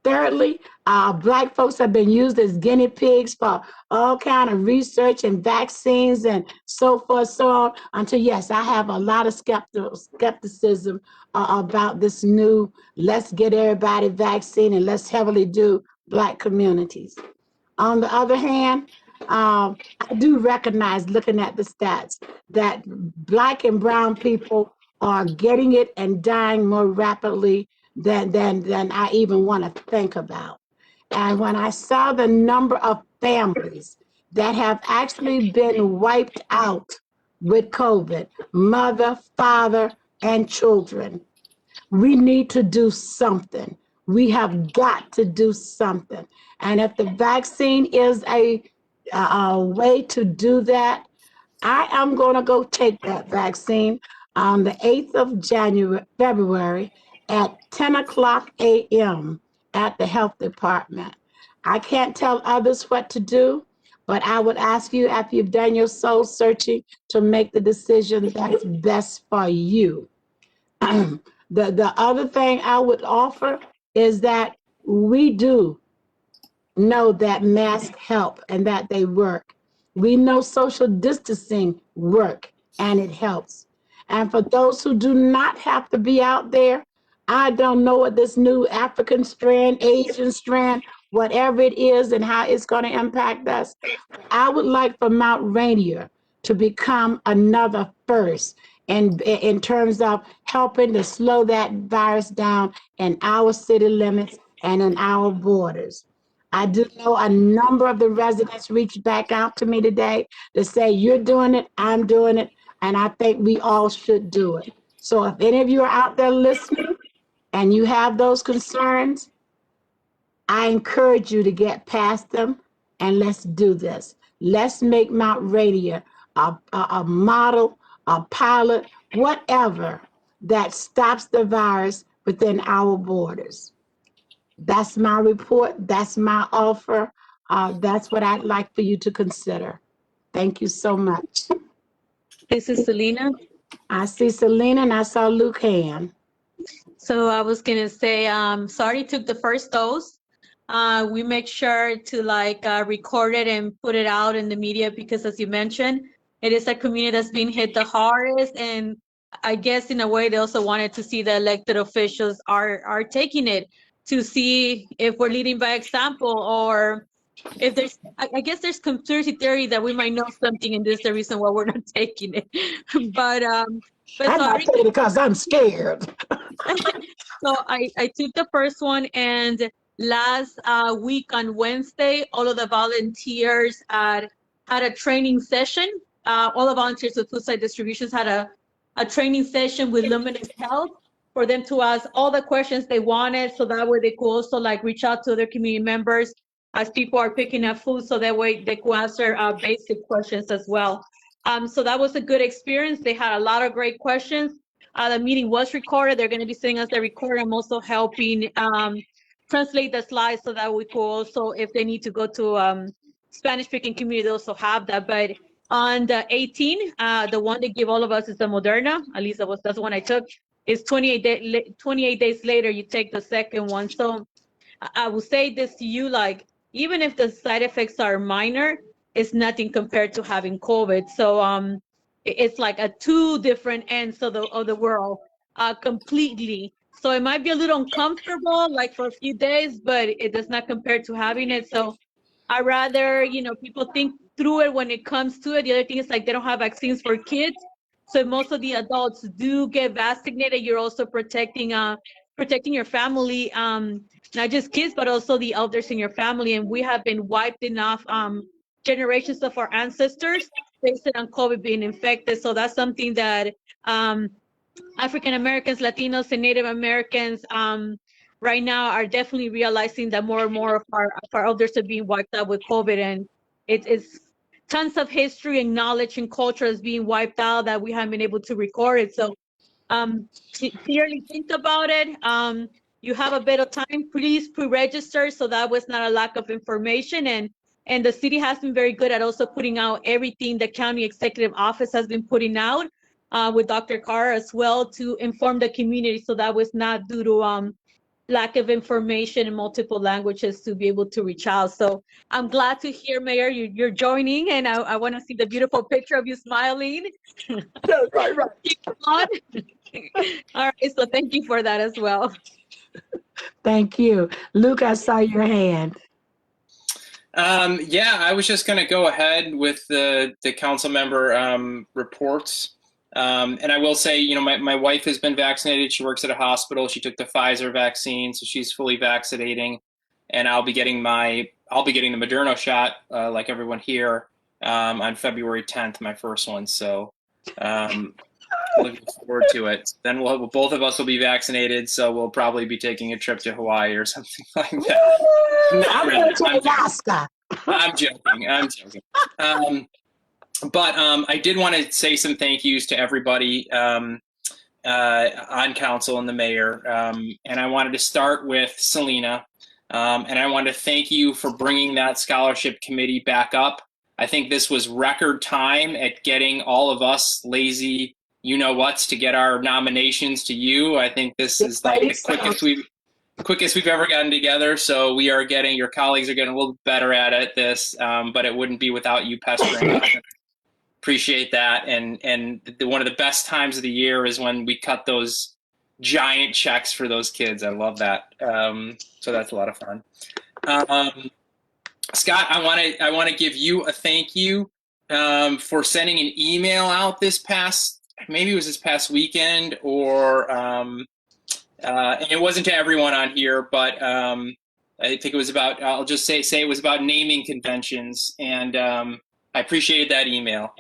Thirdly, Black folks have been used as guinea pigs for all kind of research and vaccines and so forth, so on, until yes, I have a lot of skepticism about this new, let's get everybody vaccine and let's heavily do Black communities. On the other hand, I do recognize, looking at the stats, that Black and brown people are getting it and dying more rapidly than I even want to think about. And when I saw the number of families that have actually been wiped out with COVID, mother, father, and children, we need to do something. We have got to do something. And if the vaccine is a way to do that, I am going to go take that vaccine on the 8th of February at 10 o'clock a.m. at the health department. I can't tell others what to do, but I would ask you, after you've done your soul searching, to make the decision that's best for you. The other thing I would offer is that we do know that masks help and that they work. We know social distancing work and it helps. And for those who do not have to be out there, I don't know what this new African strand, Asian strand, whatever it is and how it's going to impact us. I would like for Mount Rainier to become another first in terms of helping to slow that virus down in our city limits and in our borders. I do know a number of the residents reached back out to me today to say, you're doing it, I'm doing it, and I think we all should do it. So if any of you are out there listening and you have those concerns, I encourage you to get past them and let's do this. Let's make Mount Rainier a model, a pilot, whatever that stops the virus within our borders. That's my report. That's my offer. That's what I'd like for you to consider. Thank you so much. This is Selena. I see Selena and I saw Luke hand. So I was gonna say, sorry, took the first dose. We make sure to record it and put it out in the media because, as you mentioned, it is a community that's being hit the hardest. And I guess in a way they also wanted to see the elected officials are taking it to see if we're leading by example or if there's, I guess there's conspiracy theory that we might know something and this is the reason why we're not taking it. but I'm not taking it because I'm scared. So I took the first one, and last week on Wednesday, all of the volunteers had a training session. All the volunteers with food site distributions had a training session with Luminous Health for them to ask all the questions they wanted, so that way they could also reach out to their community members as people are picking up food, so that way they could answer basic questions as well. So that was a good experience. They had a lot of great questions. The meeting was recorded. They're going to be sending us the recording. I'm also helping translate the slides so that we could also, if they need to go to Spanish-speaking community, they also have that. But on the 18th, the one they give all of us is the Moderna. At least that's the one I took. It's 28 days later, you take the second one. So I will say this to you, even if the side effects are minor, it's nothing compared to having COVID. So it's at two different ends of the world, completely. So it might be a little uncomfortable, for a few days, but it does not compare to having it. So I rather, people think through it when it comes to it. The other thing is they don't have vaccines for kids. So if most of the adults do get vaccinated, you're also protecting your family, not just kids, but also the elders in your family. And we have been wiping off generations of our ancestors based on COVID being infected. So that's something that African Americans, Latinos, and Native Americans right now are definitely realizing that more and more of our elders are being wiped out with COVID. And it's tons of history and knowledge and culture is being wiped out that we haven't been able to record it. So clearly think about it. You have a bit of time, please pre-register so that was not a lack of information. And the city has been very good at also putting out everything the county executive office has been putting out with Dr. Carr as well to inform the community. So that was not due to lack of information in multiple languages to be able to reach out. So I'm glad to hear, Mayor, you're joining, and I want to see the beautiful picture of you smiling. Right. Keep on. All right, so thank you for that as well. Thank you. Luke, I saw your hand. Yeah, I was just going to go ahead with the council member reports. And I will say, my wife has been vaccinated. She works at a hospital. She took the Pfizer vaccine, so she's fully vaccinating. And I'll be getting the Moderna shot, like everyone here, on February 10th, my first one. So Looking forward to it. Then both of us will be vaccinated, so we'll probably be taking a trip to Hawaii or something like that. I'm going to Alaska. I'm joking. But I did want to say some thank yous to everybody on council and the mayor. And I wanted to start with Selena. And I wanted to thank you for bringing that scholarship committee back up. I think this was record time at getting all of us lazy you-know-whats to get our nominations to you. I think this is like the quickest we've ever gotten together. So your colleagues are getting a little better at this, but it wouldn't be without you pestering us. Appreciate that. And one of the best times of the year is when we cut those giant checks for those kids. I love that. So that's a lot of fun. Scott, I want to give you a thank you for sending an email out this past weekend, or and it wasn't to everyone on here, but I think it was about, I'll just say it was about naming conventions, and I appreciated that email.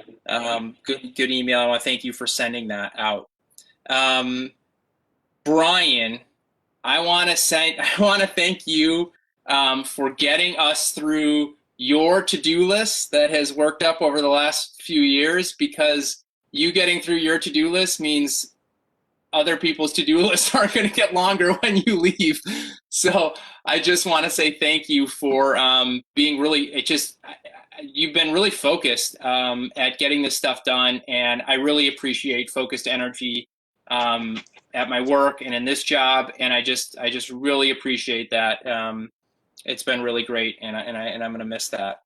Good email. I want to thank you for sending that out. Brian, I want to thank you for getting us through your to-do list that has worked up over the last few years, because you getting through your to-do list means other people's to-do lists aren't going to get longer when you leave. So I just want to say thank you for being you've been really focused at getting this stuff done, and I really appreciate focused energy at my work and in this job, and I just really appreciate that. It's been really great, and I'm going to miss that.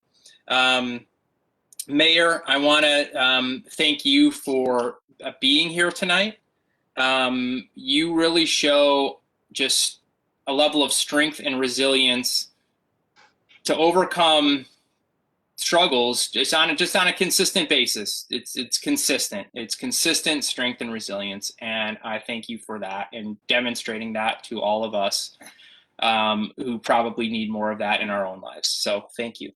Mayor, I want to thank you for being here tonight. You really show just a level of strength and resilience to overcome struggles just on a consistent basis. It's consistent. It's consistent strength and resilience, and I thank you for that and demonstrating that to all of us who probably need more of that in our own lives. So thank you.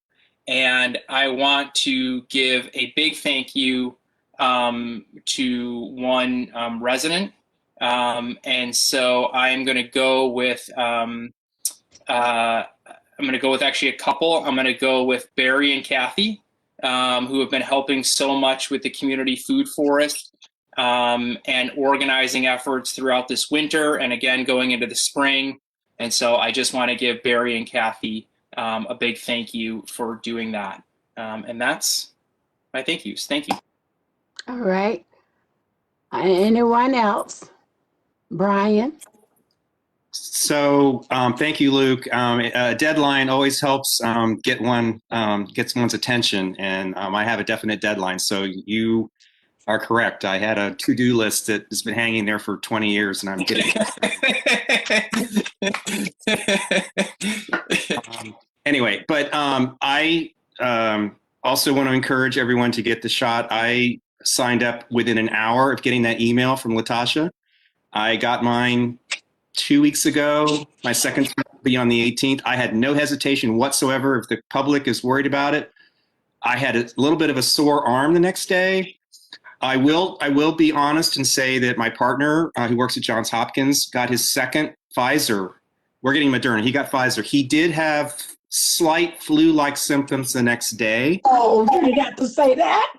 And I want to give a big thank you to one resident. And so I am going to go with actually a couple. I'm going to go with Barry and Kathy, who have been helping so much with the community food forest and organizing efforts throughout this winter and again going into the spring. And so I just want to give Barry and Kathy a big thank you for doing that. And that's my thank yous. Thank you. All right. Anyone else? Brian? So thank you, Luke. A deadline always helps gets one's attention, and I have a definite deadline. So you are correct. I had a to-do list that has been hanging there for 20 years, and I'm getting anyway. But I also want to encourage everyone to get the shot. I signed up within an hour of getting that email from Latasha. I got mine 2 weeks ago. My second will be on the 18th. I had no hesitation whatsoever. If the public is worried about it, I had a little bit of a sore arm the next day. I will be honest and say that my partner, who works at Johns Hopkins, got his second Pfizer. We're getting Moderna. He got Pfizer. He did have slight flu-like symptoms the next day. Oh, you got to say that?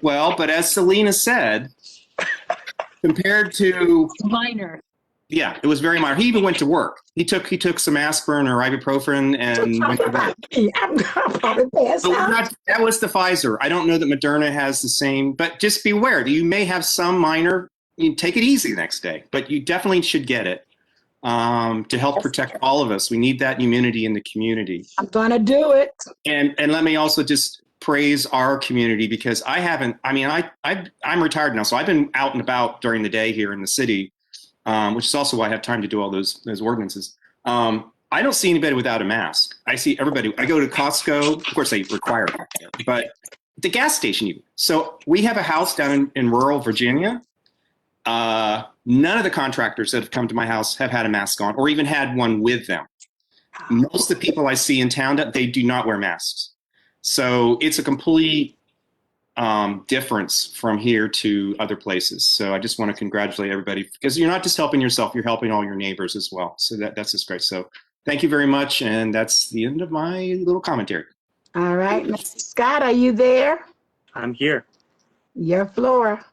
Well, but as Selena said, compared to minor. Yeah, it was very minor. He even went to work. He took some aspirin or ibuprofen and went to work. That was the Pfizer. I don't know that Moderna has the same, but just be aware that you may have some minor. You take it easy the next day, but you definitely should get it to help protect all of us. We need that immunity in the community. I'm gonna do it. And let me also just praise our community, because I'm retired now, so I've been out and about during the day here in the city. Which is also why I have time to do all those ordinances. I don't see anybody without a mask. I see everybody. I go to Costco. Of course, they require it, but the gas station even. So we have a house down in rural Virginia. None of the contractors that have come to my house have had a mask on or even had one with them. Most of the people I see in town, they do not wear masks. So it's a complete difference from here to other places. So I just want to congratulate everybody, because you're not just helping yourself, you're helping all your neighbors as well. So that's just great. So thank you very much. And that's the end of my little commentary. All right, Mr. Scott, are you there? I'm here. Your floor.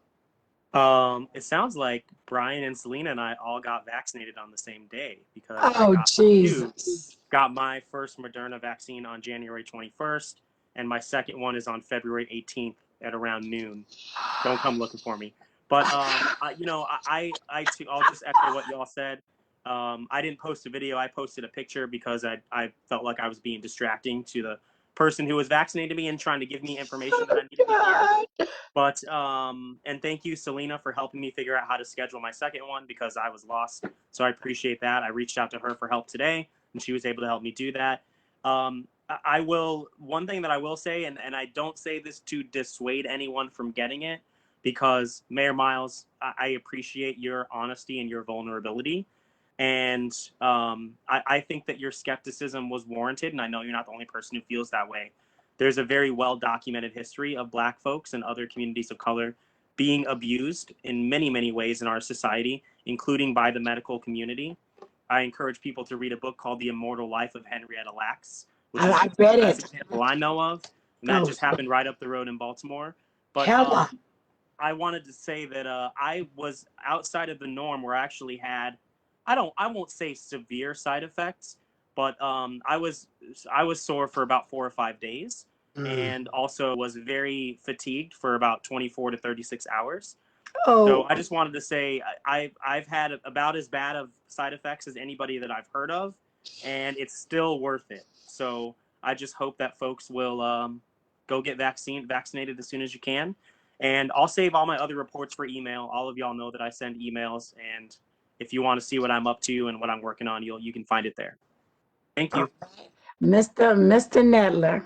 It sounds like Brian and Selena and I all got vaccinated on the same day, because Oh, Jesus. got my first Moderna vaccine on January 21st, and my second one is on February 18th at around noon. Don't come looking for me. But I'll just echo what y'all said. I didn't post a video. I posted a picture because I felt like I was being distracting to the person who was vaccinating me and trying to give me information that I needed to hear. But and thank you, Selena, for helping me figure out how to schedule my second one, because I was lost. So I appreciate that. I reached out to her for help today, and she was able to help me do that. One thing that I will say, and I don't say this to dissuade anyone from getting it, because Mayor Miles, I appreciate your honesty and your vulnerability. And I think that your skepticism was warranted, and I know you're not the only person who feels that way. There's a very well-documented history of Black folks and other communities of color being abused in many, many ways in our society, including by the medical community. I encourage people to read a book called The Immortal Life of Henrietta Lacks, which is the best example I know of, and that just happened right up the road in Baltimore. But I wanted to say that I was outside of the norm, where I actually had, I won't say severe side effects, but I was sore for about 4 or 5 days, and also was very fatigued for about 24 to 36 hours. So I just wanted to say I've had about as bad of side effects as anybody that I've heard of, and it's still worth it. So I just hope that folks will go get vaccinated as soon as you can. And I'll save all my other reports for email. All of y'all know that I send emails, and if you want to see what I'm up to and what I'm working on, you can find it there. Thank you. Mr. Nedler.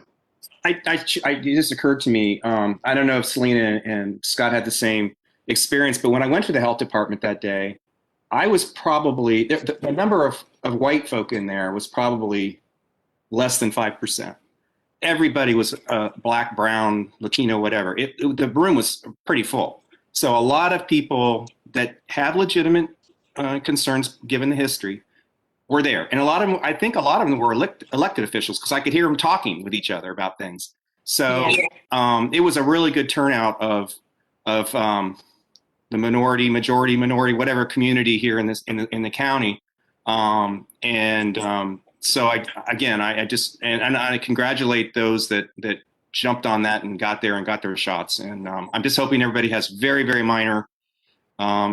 It just occurred to me, I don't know if Selena and Scott had the same experience, but when I went to the health department that day, I was probably, the number of white folk in there was probably less than 5%. Everybody was Black, brown, Latino, whatever. The room was pretty full. So a lot of people that have legitimate concerns, given the history, were there. And I think a lot of them were elected officials, because I could hear them talking with each other about things. So it was a really good turnout of the majority, whatever community here in the county. So I congratulate those that jumped on that and got there and got their shots. And I'm just hoping everybody has very, very minor.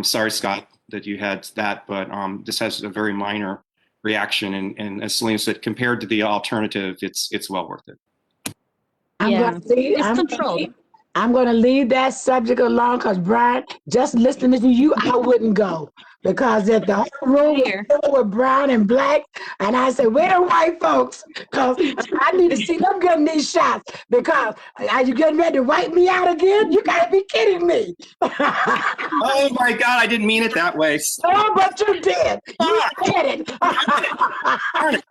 Sorry, Scott, that you had that, but this has a very minor reaction. And as Selena said, compared to the alternative, it's well worth it. I'm going to leave that subject alone, because Brian, just listening to you, I wouldn't go, because if the whole room was filled with brown and Black, and I said, where are white folks? Because I need to see them getting these shots, because are you getting ready to wipe me out again? You got to be kidding me. Oh my God, I didn't mean it that way. Oh, but you did. You did it.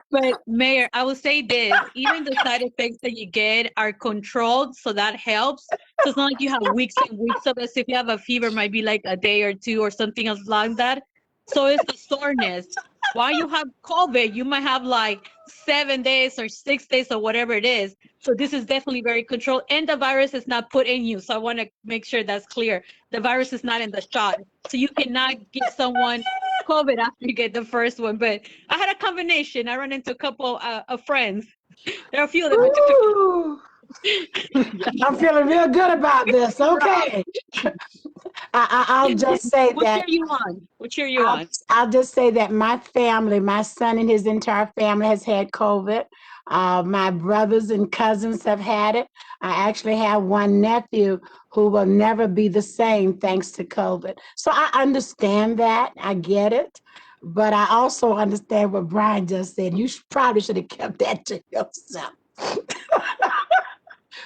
But Mayor, I will say this, even the side effects that you get are controlled, so that helps. So it's not like you have weeks and weeks of it. So if you have a fever, it might be like a day or two or something else like that. So it's the soreness. While you have COVID, you might have like 7 days or 6 days or whatever it is. So this is definitely very controlled, and the virus is not put in you. So I want to make sure that's clear. The virus is not in the shot. So you cannot give someone COVID after you get the first one. But I had a combination. I ran into a couple of friends. There are a few of them. I'm feeling real good about this. Okay. I'll just say what that. What cheer you on? I'll just say that my family, my son and his entire family has had COVID. My brothers and cousins have had it. I actually have one nephew who will never be the same thanks to COVID. So I understand that. I get it. But I also understand what Brian just said. You probably should have kept that to yourself.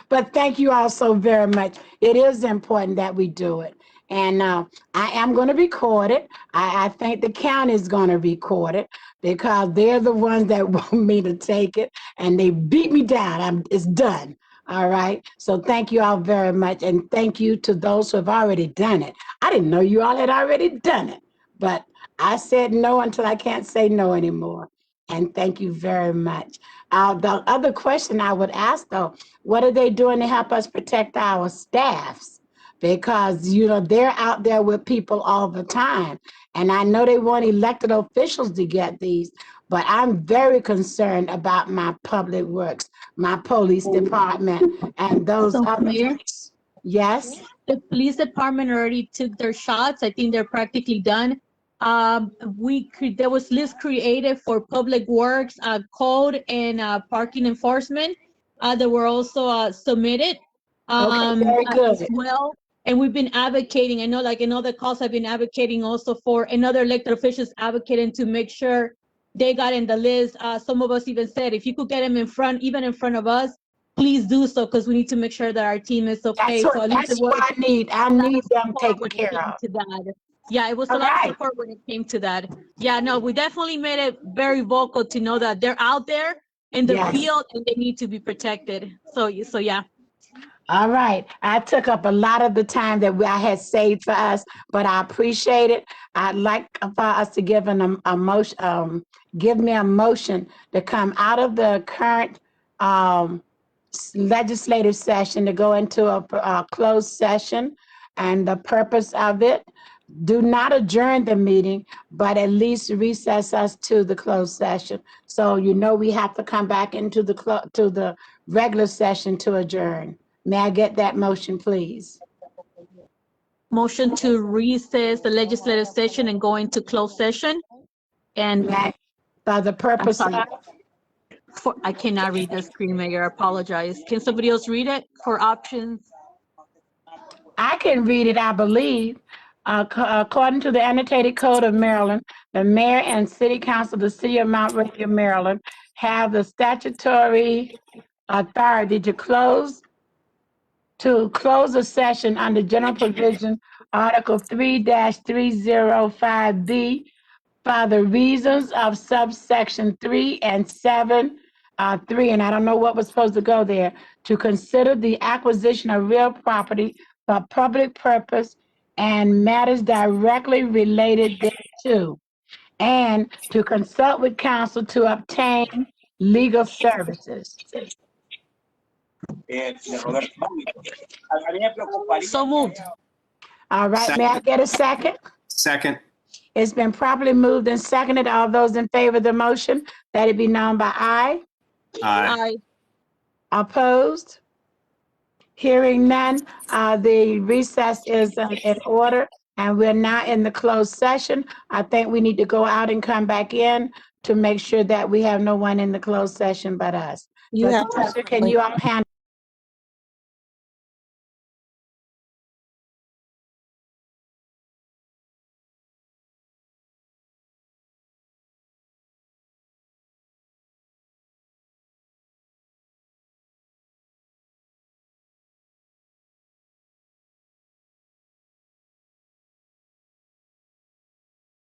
But thank you all so very much. It is important that we do it. And I am going to record it. I think the county is going to record it, because they're the ones that want me to take it, and they beat me down. It's done. All right. So thank you all very much. And thank you to those who have already done it. I didn't know you all had already done it, but I said no until I can't say no anymore. And thank you very much. The other question I would ask though, what are they doing to help us protect our staffs? Because, you know, they're out there with people all the time. And I know they want elected officials to get these, but I'm very concerned about my public works, my police department, and those So, other. Mayor? Yes. The police department already took their shots. I think they're practically done. There was list created for public works, code, and parking enforcement. That were also submitted very good. as well. And we've been advocating. I know, like in other calls, I've been advocating also for another elected officials advocating to make sure they got in the list. Some of us even said, if you could get them in front, even in front of us, please do so, because we need to make sure that our team is okay. That's what I need. I need them taken care of. Yeah, it was a lot of support when it came to that. Yeah, no, we definitely made it very vocal to know that they're out there in the field and they need to be protected. So yeah. All right. I took up a lot of the time that I had saved for us, but I appreciate it. I'd like for us to give a motion, give me a motion to come out of the current legislative session to go into a closed session. And the purpose of it, do not adjourn the meeting, but at least recess us to the closed session. So you know we have to come back into the regular session to adjourn. May I get that motion, please? Motion to recess the legislative session and go into closed session. And for the purpose of? I cannot read the screen, Mayor. I apologize. Can somebody else read it for options? I can read it, I believe. According to the annotated code of Maryland, the mayor and city council of the city of Mount Rainier, Maryland, have the statutory authority to close a session under general provision Article 3-305B for the reasons of subsection 3 and 7, 3, and I don't know what was supposed to go there, to consider the acquisition of real property for public purpose and matters directly related thereto, and to consult with counsel to obtain legal services. So moved. All right, Second. may I get a second? Second. It's been properly moved and seconded. All those in favor of the motion, let it be known by aye. Aye. Opposed? Hearing none, the recess is in order, and we're now in the closed session. I think we need to go out and come back in to make sure that we have no one in the closed session but us. Can you all handle